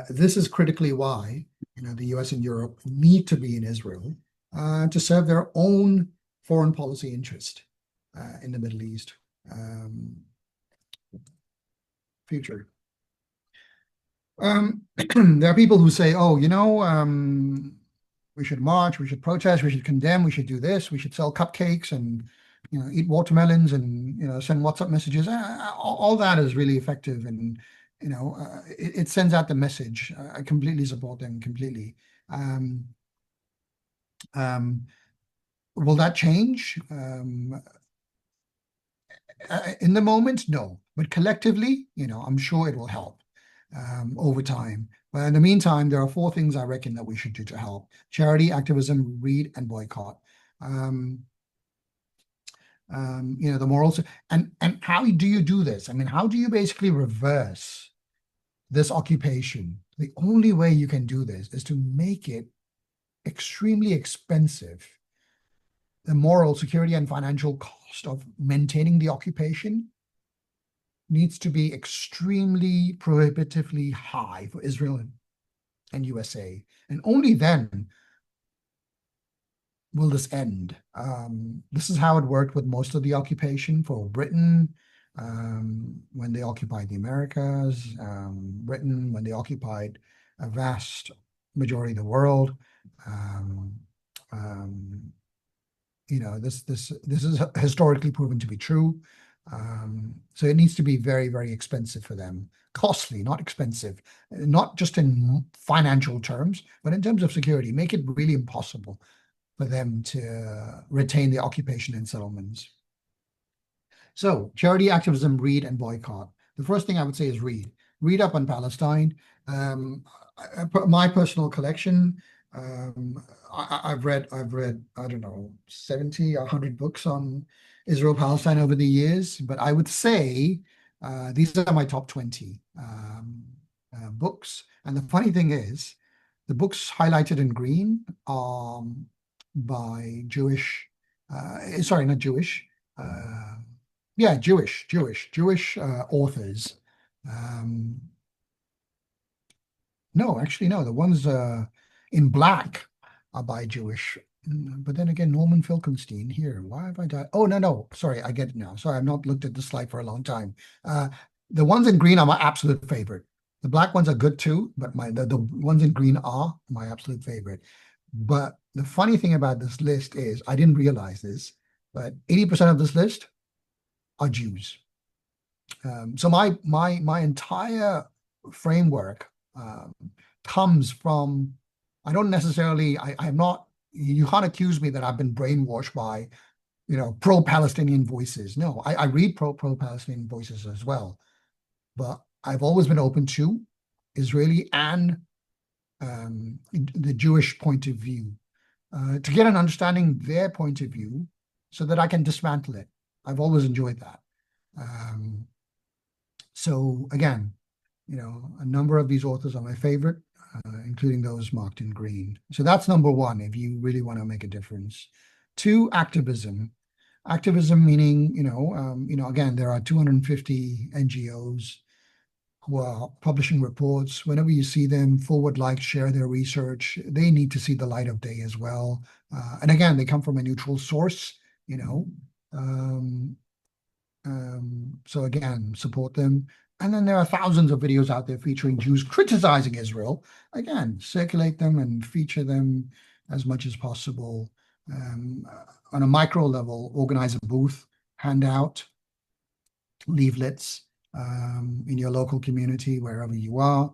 this is critically why, the US and Europe need to be in Israel to serve their own foreign policy interest in the Middle East future. There are people who say, oh, we should march, we should protest, we should condemn, we should do this, we should sell cupcakes and eat watermelons and send WhatsApp messages. All that is really effective, and it sends out the message. I completely support them completely. Will that change? In the moment, no, but collectively, I'm sure it will help over time. But in the meantime, there are four things I reckon that we should do to help: charity, activism, read, and boycott. The morals, and how do you do this? I mean, how do you basically reverse this occupation? The only way you can do this is to make it extremely expensive. The moral, security, and financial cost of maintaining the occupation needs to be extremely prohibitively high for Israel and USA. And only then will this end. This is how it worked with most of the occupation for Britain when they occupied the Americas, Britain when they occupied a vast majority of the world. This is historically proven to be true. So it needs to be very, very expensive for them. Costly, not expensive, not just in financial terms, but in terms of security. Make it really impossible for them to retain the occupation and settlements. So charity, activism, read, and boycott. The first thing I would say is read. Read up on Palestine. My personal collection, I've read, I don't know, 70, 100 books on Israel, Palestine over the years, but I would say these are my top 20 books. And the funny thing is, the books highlighted in green are by Jewish, sorry, not Jewish, yeah, Jewish authors. No, actually, no. The ones in black are by Jewish. But then again, Norman Finkelstein here. Why have I died? Oh, no. Sorry, I get it now. Sorry, I've not looked at this slide for a long time. The ones in green are my absolute favorite. The black ones are good too, but the ones in green are my absolute favorite. But the funny thing about this list is, I didn't realize this, but 80% of this list are Jews. So my entire framework comes from, I don't necessarily, I'm not, you can't accuse me that I've been brainwashed by, pro-Palestinian voices. No, I read pro-Palestinian voices as well, but I've always been open to Israeli and the Jewish point of view to get an understanding their point of view so that I can dismantle it. I've always enjoyed that. So again, a number of these authors are my favorite, including those marked in green. So that's number one, if you really want to make a difference. Two, activism. Activism meaning, again, there are 250 NGOs who are publishing reports. Whenever you see them, forward, like, share their research. They need to see the light of day as well. And again, they come from a neutral source, Um, so again, support them. And then there are thousands of videos out there featuring Jews criticizing Israel. Again, circulate them and feature them as much as possible. On a micro level, organize a booth, hand out leaflets in your local community, wherever you are.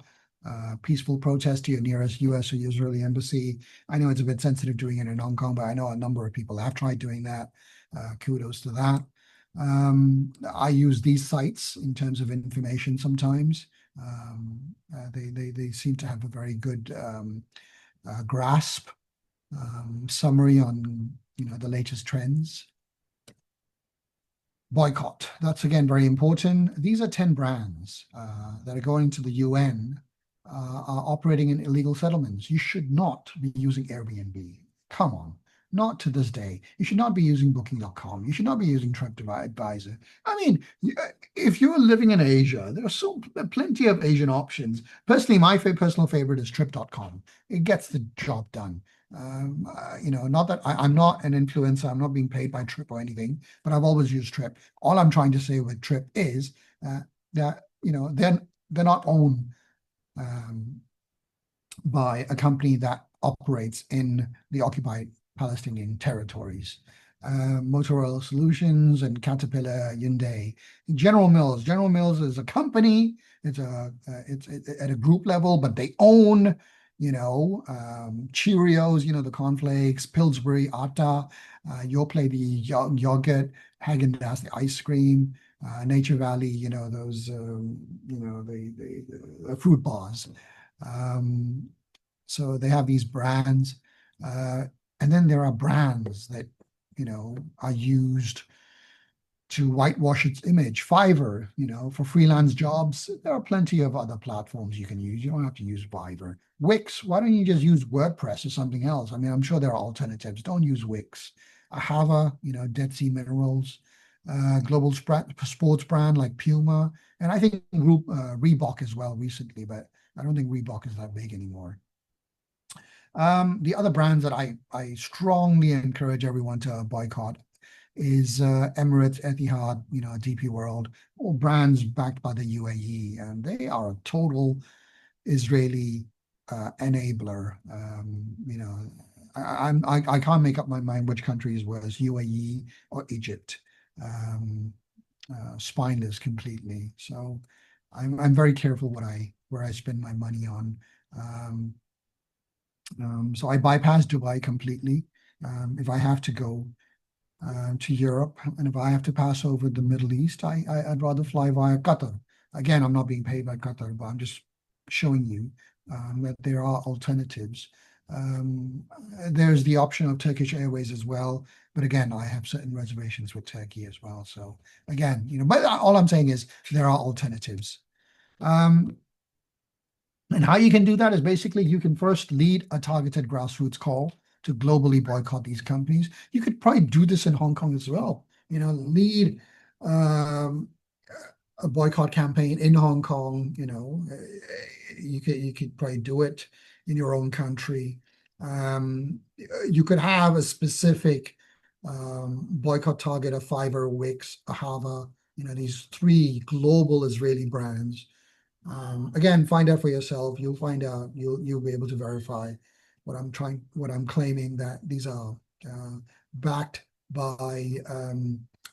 Peaceful protest to your nearest US or Israeli embassy. I know it's a bit sensitive doing it in Hong Kong, but I know a number of people have tried doing that. Kudos to that. I use these sites in terms of information sometimes. They seem to have a very good grasp, summary on the latest trends. Boycott. That's again very important. These are 10 brands that are going to the UN, are operating in illegal settlements. You should not be using Airbnb. Come on, not to this day. You should not be using Booking.com. You should not be using TripAdvisor. I mean, if you're living in Asia, there are plenty of Asian options. Personally, my personal favorite is Trip.com. It gets the job done. Not that I'm not an influencer, I'm not being paid by Trip or anything, but I've always used Trip. All I'm trying to say with Trip is that they're not owned by a company that operates in the occupied Palestinian territories. Motorola Solutions and Caterpillar, Hyundai, General Mills. General Mills is a company. It's at a group level, but they own, Cheerios, the cornflakes, Pillsbury, Atta, Yoplait, the yogurt, Haagen-Dazs, the ice cream, Nature Valley, those, the fruit bars. So they have these brands. And then there are brands that, are used to whitewash its image. Fiverr, for freelance jobs, there are plenty of other platforms you can use. You don't have to use Fiverr. Wix, why don't you just use WordPress or something else? I mean, I'm sure there are alternatives. Don't use Wix. Ahava, Dead Sea Minerals, global sports brand like Puma, and I think Reebok as well recently, but I don't think Reebok is that big anymore. The other brands that I strongly encourage everyone to boycott is Emirates, Etihad, DP World, all brands backed by the UAE, and they are a total Israeli enabler. I can't make up my mind which country is worse, UAE or Egypt. Spineless completely. So I'm very careful where I spend my money on. So I bypass Dubai completely. If I have to go to Europe, and if I have to pass over the Middle East, I'd rather fly via Qatar. Again, I'm not being paid by Qatar, but I'm just showing you that there are alternatives. There's the option of Turkish Airways as well, but again, I have certain reservations with Turkey as well. So again, but all I'm saying is there are alternatives. And how you can do that is basically you can first lead a targeted grassroots call to globally boycott these companies. You could probably do this in Hong Kong as well. Lead a boycott campaign in Hong Kong. You could probably do it in your own country. You could have a specific boycott target of Fiverr, Wix, Ahava. These three global Israeli brands. Again, find out for yourself. You'll find out. You'll be able to verify what I'm claiming, that these are backed by.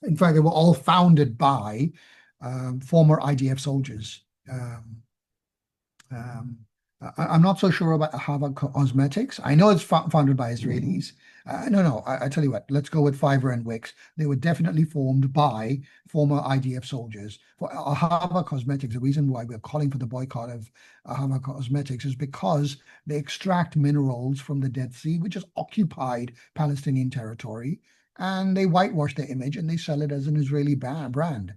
In fact, they were all founded by former IDF soldiers. I'm not so sure about Ahava Cosmetics. I know it's founded by Israelis. No, I tell you what, let's go with Fiverr and Wix. They were definitely formed by former IDF soldiers. For Ahava Cosmetics, the reason why we're calling for the boycott of Ahava Cosmetics is because they extract minerals from the Dead Sea, which is occupied Palestinian territory, and they whitewash their image and they sell it as an Israeli brand.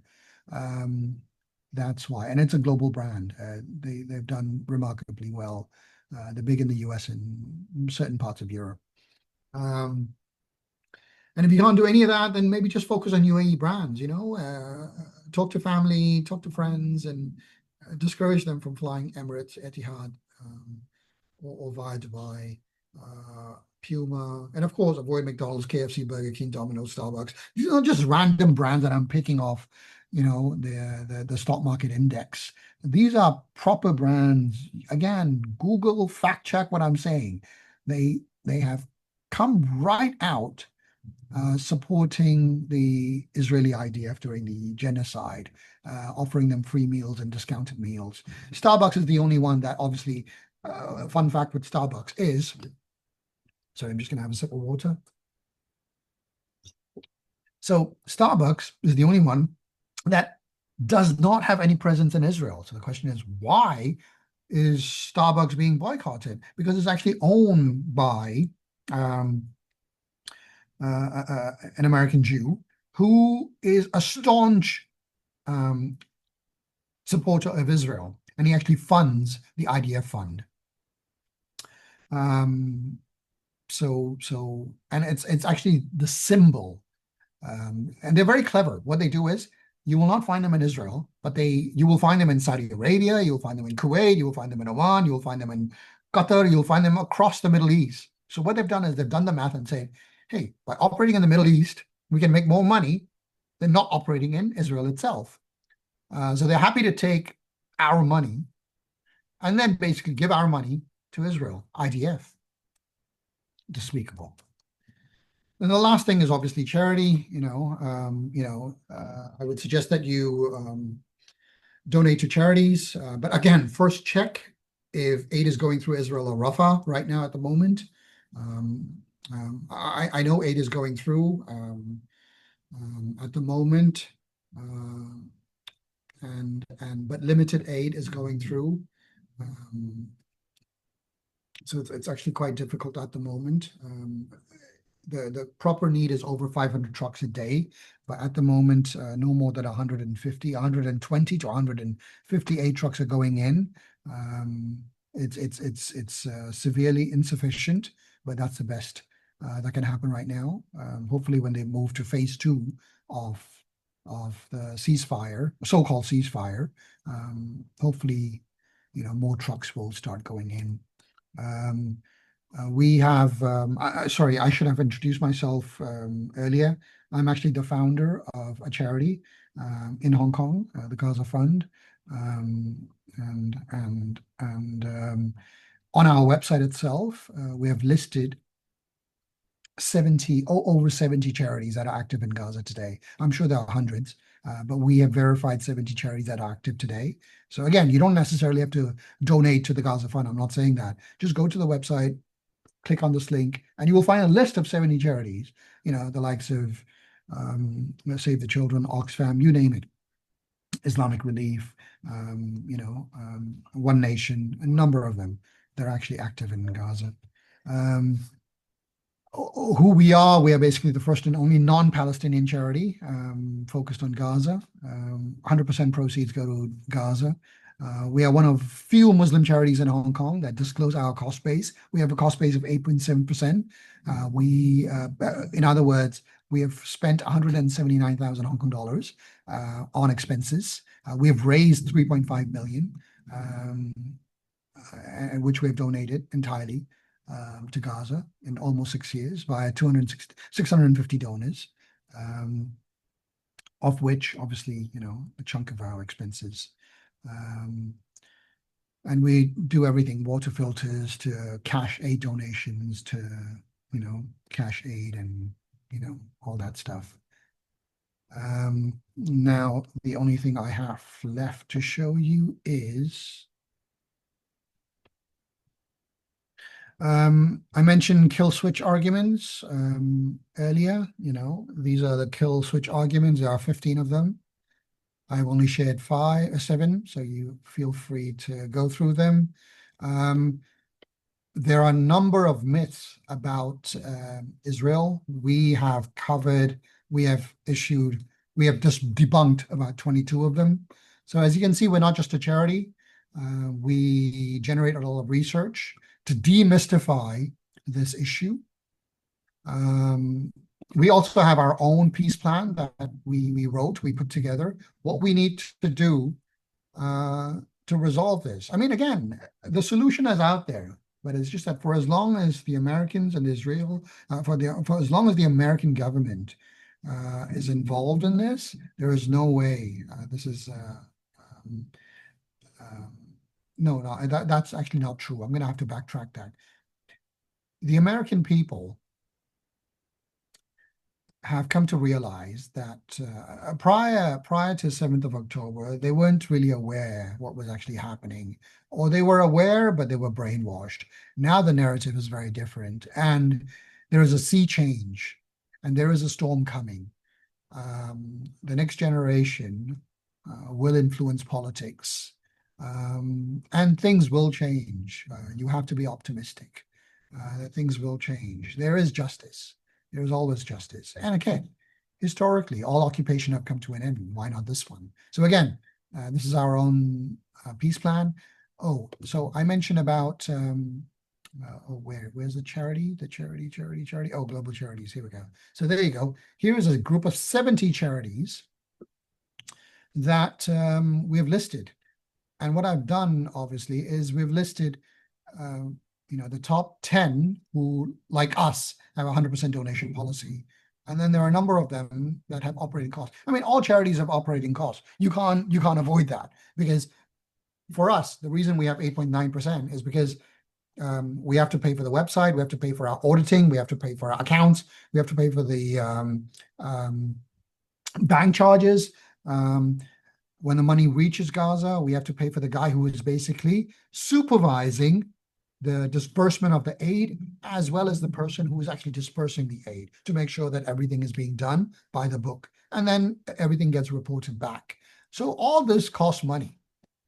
That's why, and it's a global brand. They've done remarkably well. They're big in the US and certain parts of Europe. And if you can't do any of that, then maybe just focus on UAE brands. Talk to family, talk to friends, and discourage them from flying Emirates, Etihad, or via Dubai. Puma, and of course, avoid McDonald's, KFC, Burger King, Domino's, Starbucks. These are not just random brands that I'm picking off, the stock market index. These are proper brands. Again, Google fact check what I'm saying. They have come right out supporting the Israeli IDF during the genocide, offering them free meals and discounted meals. Starbucks is the only one that obviously, fun fact with Starbucks is, sorry, I'm just going to have a sip of water. So Starbucks is the only one that does not have any presence in Israel. So the question is, why is Starbucks being boycotted? Because it's actually owned by um, an American Jew who is a staunch supporter of Israel, and he actually funds the IDF fund. And it's actually the symbol, and they're very clever. What they do is you will not find them in Israel, but you will find them in Saudi Arabia, you will find them in Kuwait, you will find them in Oman, you will find them in Qatar, you'll find them across the Middle East. So what they've done is they've done the math and say, hey, by operating in the Middle East, we can make more money than not operating in Israel itself. So they're happy to take our money and then basically give our money to Israel, IDF. Despicable. And the last thing is obviously charity. I would suggest that you donate to charities. But again, first check if aid is going through Israel or Rafah right now at the moment. I know aid is going through at the moment, but limited aid is going through. So it's actually quite difficult at the moment. The proper need is over 500 trucks a day, but at the moment, no more than 150, 120 to 158 trucks are going in. It's severely insufficient, but that's the best that can happen right now. Hopefully, when they move to phase 2 of the ceasefire, so-called ceasefire, hopefully, more trucks will start going in. We have, sorry, I should have introduced myself earlier. I'm actually the founder of a charity in Hong Kong, the Gaza Fund, and on our website itself, we have listed over 70 charities that are active in Gaza today. I'm sure there are hundreds, but we have verified 70 charities that are active today. So again, you don't necessarily have to donate to the Gaza Fund. I'm not saying that. Just go to the website, click on this link, and you will find a list of 70 charities, the likes of Save the Children, Oxfam, you name it, Islamic Relief, One Nation, a number of them. They're actually active in Gaza. Who we are basically the first and only non-Palestinian charity focused on Gaza. 100% proceeds go to Gaza. We are one of few Muslim charities in Hong Kong that disclose our cost base. We have a cost base of 8.7%. In other words, we have spent 179,000 Hong Kong dollars on expenses. We have raised 3.5 million, which we have donated entirely to Gaza in almost 6 years via 650 donors, of which obviously, a chunk of our expenses. And we do everything, water filters to cash aid donations to, cash aid and, all that stuff. Now, the only thing I have left to show you is I mentioned kill switch arguments earlier. These are the kill switch arguments. There are 15 of them. I've only shared 7, so you feel free to go through them. There are a number of myths about Israel. We have just debunked about 22 of them. So as you can see, we're not just a charity. We generate a lot of research to demystify this issue. We also have our own peace plan that we put together, what we need to do to resolve this. I mean, again, the solution is out there. But it's just that for as long as the Americans and Israel, for as long as the American government is involved in this, there is no way this is. Um, um, no, no, that's actually not true. I'm going to have to backtrack that. The American people have come to realize that prior to 7th of October, they weren't really aware what was actually happening, or they were aware, but they were brainwashed. Now the narrative is very different, and there is a sea change, and there is a storm coming. The next generation will influence politics, and things will change. You have to be optimistic that things will change. There is justice. There is always justice. And again, historically, all occupation have come to an end. Why not this one? So again, this is our own peace plan. Oh, so I mentioned about where's the charity? The charity. Oh, global charities. Here we go. So there you go. Here is a group of 70 charities that we have listed. And what I've done, obviously, is we've listed, the top 10 who, like us, have a 100% donation policy. And then there are a number of them that have operating costs. I mean, all charities have operating costs. You can't avoid that, because for us, the reason we have 8.9% is because we have to pay for the website, we have to pay for our auditing, we have to pay for our accounts, we have to pay for the bank charges. When the money reaches Gaza, we have to pay for the guy who is basically supervising the disbursement of the aid, as well as the person who is actually dispersing the aid, to make sure that everything is being done by the book. And then everything gets reported back. So all this costs money.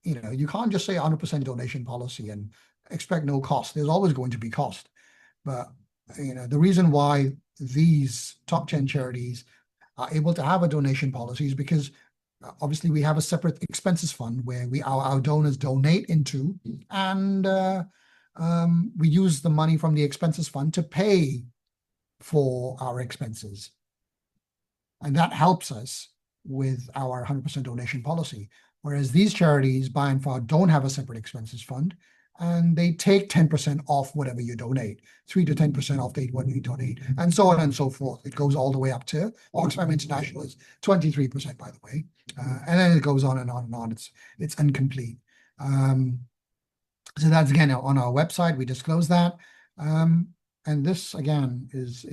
You can't just say 100% donation policy and expect no cost. There's always going to be cost. But the reason why these top 10 charities are able to have a donation policy is because obviously we have a separate expenses fund where our donors donate into, and we use the money from the expenses fund to pay for our expenses. And that helps us with our 100% donation policy. Whereas these charities, by and far, don't have a separate expenses fund, and they take 10% off whatever you donate, 3 to 10% off what you donate, and so on and so forth. It goes all the way up to Oxfam International is 23%, by the way. And then it goes on and on and on. It's incomplete. So that's, again, on our website, we disclose that. And this, again, is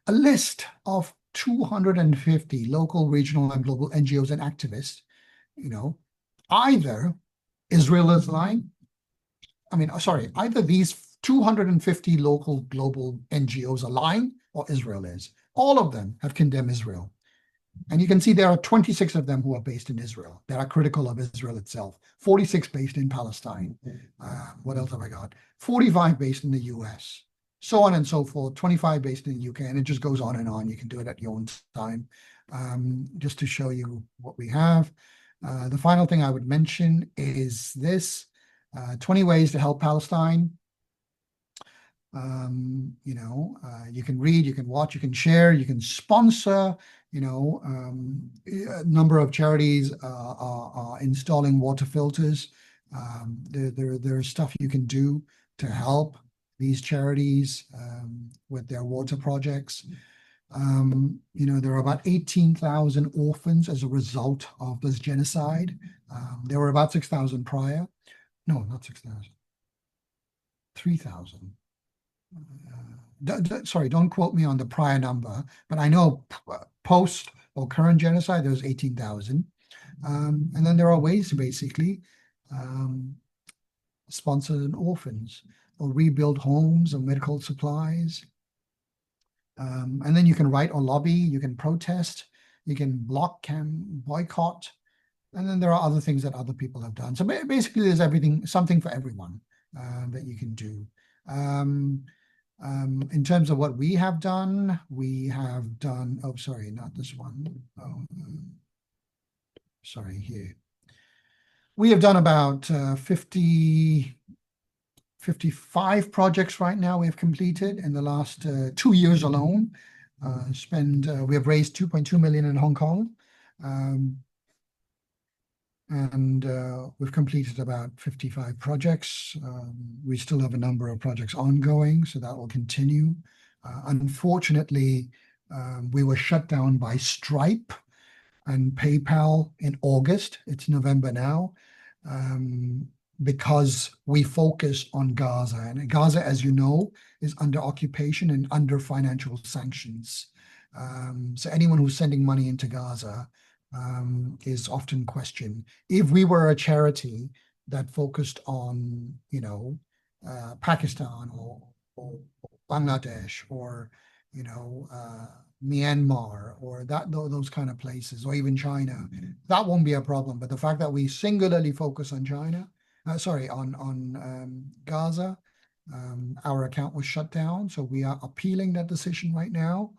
a list of 250 local, regional, and global NGOs and activists. Either Israel is lying. Either these 250 local global NGOs are lying, or Israel is. All of them have condemned Israel. And you can see there are 26 of them who are based in Israel, that are critical of Israel itself, 46 based in Palestine. What else have I got? 45 based in the US, so on and so forth, 25 based in the UK, and it just goes on and on. You can do it at your own time, just to show you what we have. The final thing I would mention is this, 20 ways to help Palestine. You can read, you can watch, you can share, you can sponsor. A number of charities are installing water filters. There's stuff you can do to help these charities with their water projects. There are about 18,000 orphans as a result of this genocide. There were about 6,000 prior. No, not 6,000. 3,000. Sorry, don't quote me on the prior number, but I know post or current genocide, there's 18,000. And then there are ways to basically sponsor orphans or rebuild homes or medical supplies. And then you can write or lobby, you can protest, you can block, can boycott. And then there are other things that other people have done. So basically there's something for everyone that you can do. In terms of what we have done, oh, sorry, not this one. Oh, sorry, here. We have done about 55 projects right now we have completed in the last 2 years alone. We have raised 2.2 million in Hong Kong. and we've completed about 55 projects. We still have a number of projects ongoing, so that will continue. Unfortunately, we were shut down by Stripe and PayPal in August. It's November now, um, because we focus on Gaza. And Gaza, as you know, is under occupation and under financial sanctions. So anyone who's sending money into Gaza is often questioned. If we were a charity that focused on, Pakistan or Bangladesh or, Myanmar or those kind of places, or even China, that won't be a problem. But the fact that we singularly focus on China, sorry, on Gaza, our account was shut down. So we are appealing that decision right now.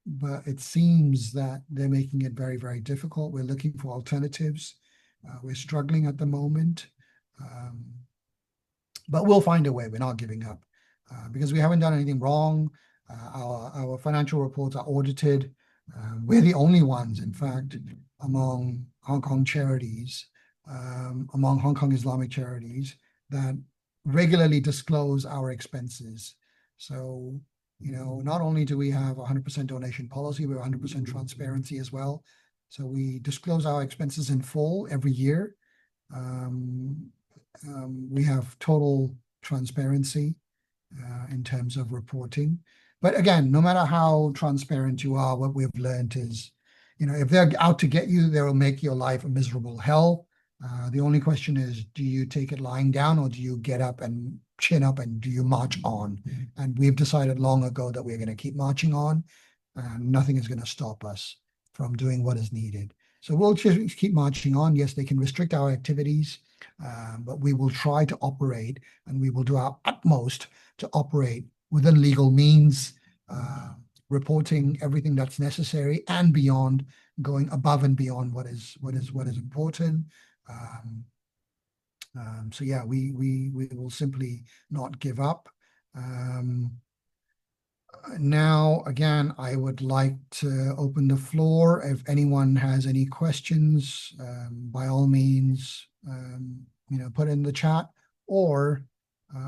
But it seems that they're making it very, very difficult. We're looking for alternatives. We're struggling at the moment. Um, but we'll find a way. We're not giving up because we haven't done anything wrong. Our financial reports are audited. We're the only ones, in fact, among Hong Kong charities, among Hong Kong Islamic charities that regularly disclose our expenses. So, not only do we have 100% donation policy, we have 100% transparency as well. So we disclose our expenses in full every year. We have total transparency in terms of reporting. But again, no matter how transparent you are, what we've learned is, if they're out to get you, they will make your life a miserable hell. The only question is, do you take it lying down or do you get up and chin up and do you march on? And we've decided long ago that we're going to keep marching on, and nothing is going to stop us from doing what is needed. So we'll just keep marching on. Yes, they can restrict our activities, but we will try to operate and we will do our utmost to operate within legal means, reporting everything that's necessary and beyond, going above and beyond what is important. So yeah, we will simply not give up. Now, again, I would like to open the floor. If anyone has any questions, by all means, put in the chat or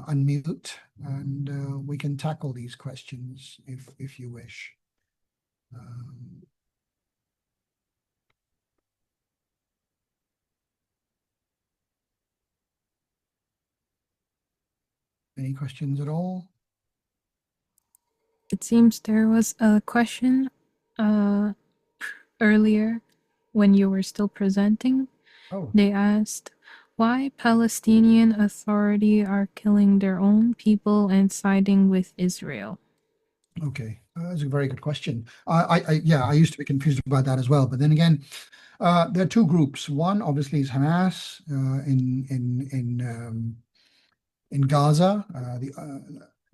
unmute, and we can tackle these questions if you wish. Any questions at all? It seems there was a question earlier when you were still presenting. Oh, They asked why Palestinian Authority are killing their own people and siding with Israel. okay. That's a very good question. I used to be confused about that as well. But then again, there are two groups. One obviously is Hamas in Gaza.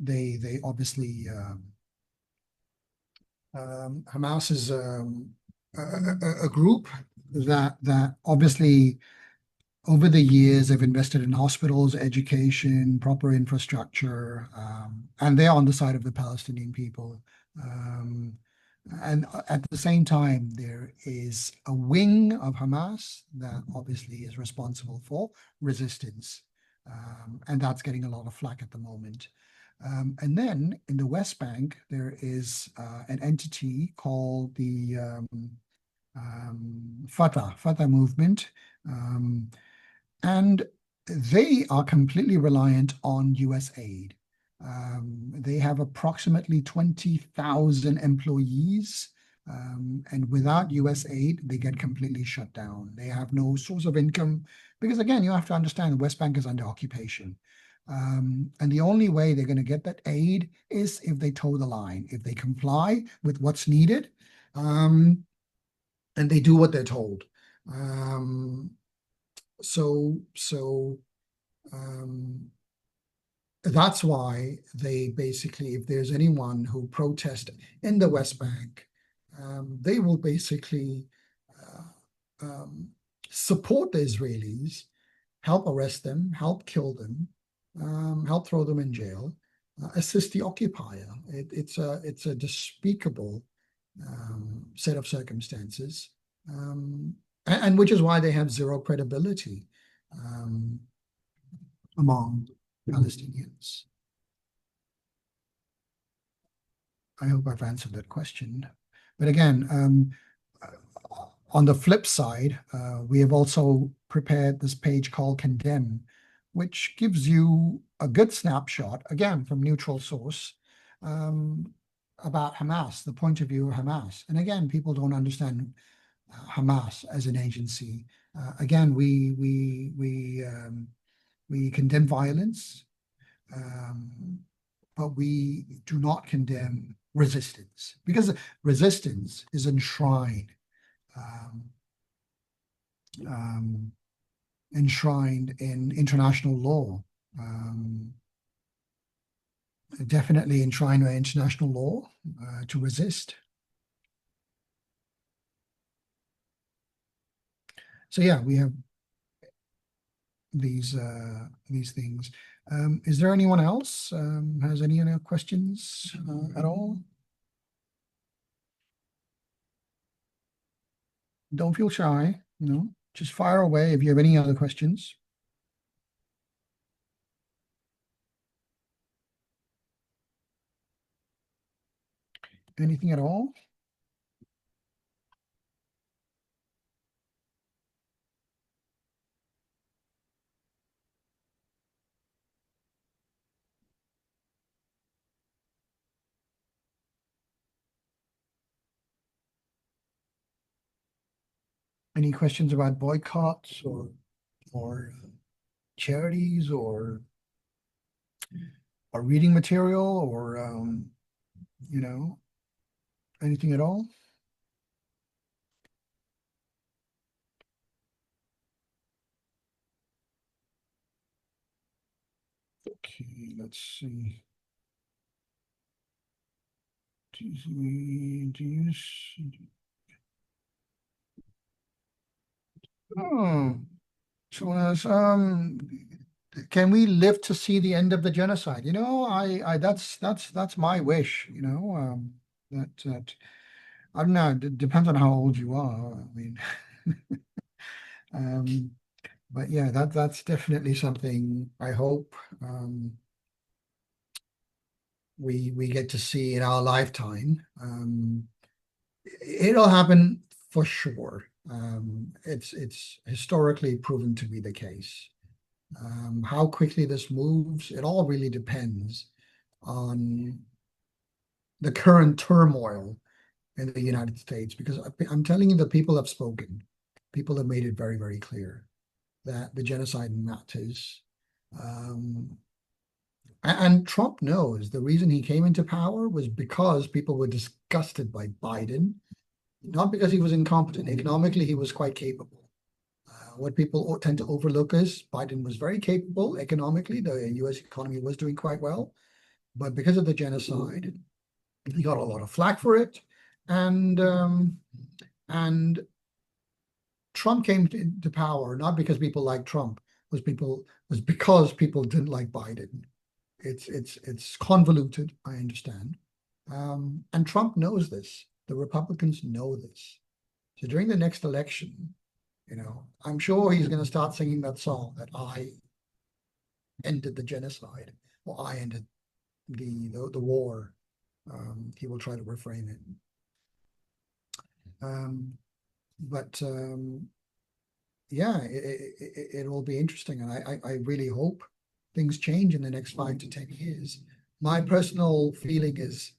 They obviously Hamas is a group that obviously over the years have invested in hospitals, education, proper infrastructure, and they're on the side of the Palestinian people. And at the same time, there is a wing of Hamas that obviously is responsible for resistance. And that's getting a lot of flack at the moment. And then in the West Bank, there is an entity called the Fatah movement. And they are completely reliant on US aid. They have approximately 20,000 employees. And without US aid, they get completely shut down. They have no source of income because, again, you have to understand the West Bank is under occupation. And the only way they're going to get that aid is if they toe the line, if they comply with what's needed, and they do what they're told. So that's why they basically, if there's anyone who protest in the West Bank, they will basically support the Israelis, help arrest them, help kill them, help throw them in jail, assist the occupier. It's a despicable set of circumstances. And and which is why they have zero credibility um, among Palestinians. I hope I've answered that question. But again, on the flip side, we have also prepared this page called Condemn, which gives you a good snapshot, again, from neutral source, about Hamas, the point of view of Hamas. And again, people don't understand Hamas as an agency. Again, we condemn violence, but we do not condemn resistance, because resistance is enshrined um, enshrined in international law, definitely enshrined in international law to resist. So yeah, we have these things. Is there anyone else has any other questions at all? Don't feel shy, just fire away if you have any other questions. Anything at all? Any questions about boycotts or charities or reading material or anything at all? Okay, let's see. Do you oh, so can we live to see the end of the genocide? That's my wish, that I don't know, it depends on how old you are. I mean, um, but yeah, that's definitely something I hope we get to see in our lifetime. It'll happen for sure. It's historically proven to be the case. How quickly this moves, it all really depends on the current turmoil in the United States, because I'm telling you, the people have spoken. People have made it very, very clear that the genocide matters. Um, and Trump knows the reason he came into power was because people were disgusted by Biden, not because he was incompetent. Economically, he was quite capable. What people tend to overlook is Biden was very capable economically. The US economy was doing quite well. But because of the genocide, he got a lot of flack for it. And Trump came into power not because people liked Trump, was because people didn't like Biden. It's convoluted, I understand. And Trump knows this. The Republicans know this. So during the next election, I'm sure he's going to start singing that song that I ended the genocide or I ended the war. He will try to reframe it. But yeah, it will be interesting, and I really hope things change in the next 5 to 10 years. My personal feeling is,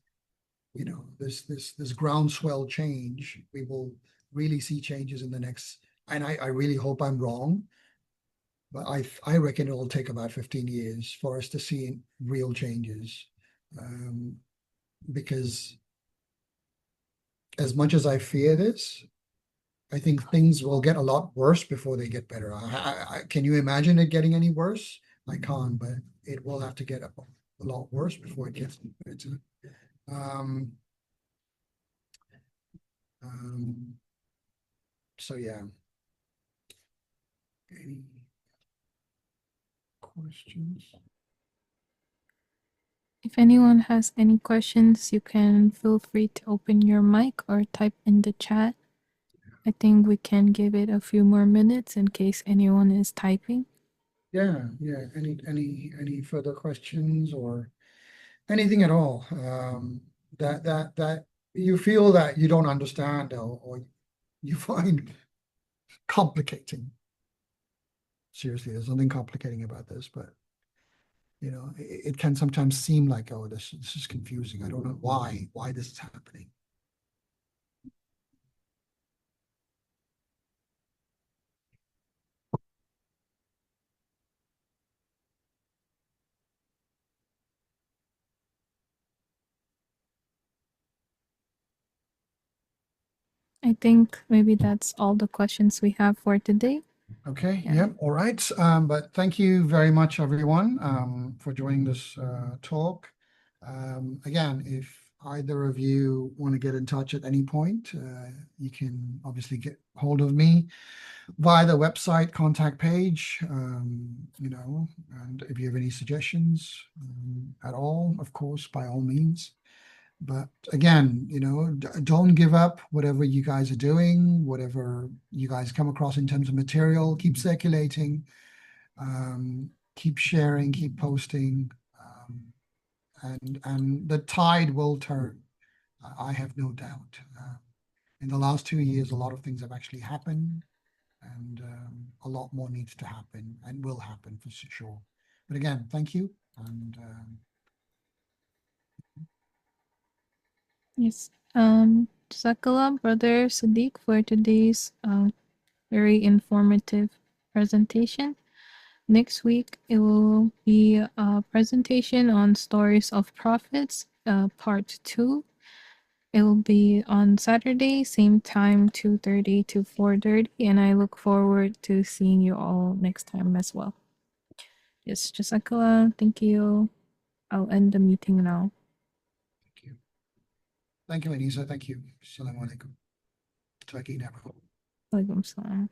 this groundswell change. We will really see changes in the next, and I really hope I'm wrong, but I reckon it will take about 15 years for us to see real changes, because as much as I fear this, I think things will get a lot worse before they get better. Can you imagine it getting any worse? I can't, but it will have to get a lot worse before it gets better. Um, um, so yeah. Any questions? If anyone has any questions, you can feel free to open your mic or type in the chat. I think we can give it a few more minutes in case anyone is typing. Yeah, yeah. Any further questions or anything at all that you feel that you don't understand or you find complicating? Seriously, there's nothing complicating about this, but it can sometimes seem like, oh, this is confusing. I don't know why this is happening. I think maybe that's all the questions we have for today. Okay, Yeah. yep, all right. But thank you very much, everyone, for joining this talk. Again, if either of you want to get in touch at any point, you can obviously get hold of me via the website contact page, and if you have any suggestions at all, of course, by all means. But again, don't give up whatever you guys are doing, whatever you guys come across in terms of material, keep circulating, keep sharing, keep posting, and the tide will turn. I have no doubt. In the last 2 years, a lot of things have actually happened, and a lot more needs to happen and will happen for sure. But again, thank you, and Yes. Jazakallah, Brother Siddiq, for today's very informative presentation. Next week, it will be a presentation on stories of prophets, part 2. It will be on Saturday, same time, 2:30 to 4:30, and I look forward to seeing you all next time as well. Yes, Jazakallah, thank you. I'll end the meeting now. thank you. Thank you, Anisa. Thank you. Assalamu alaikum. Talking now. Walaikum salam.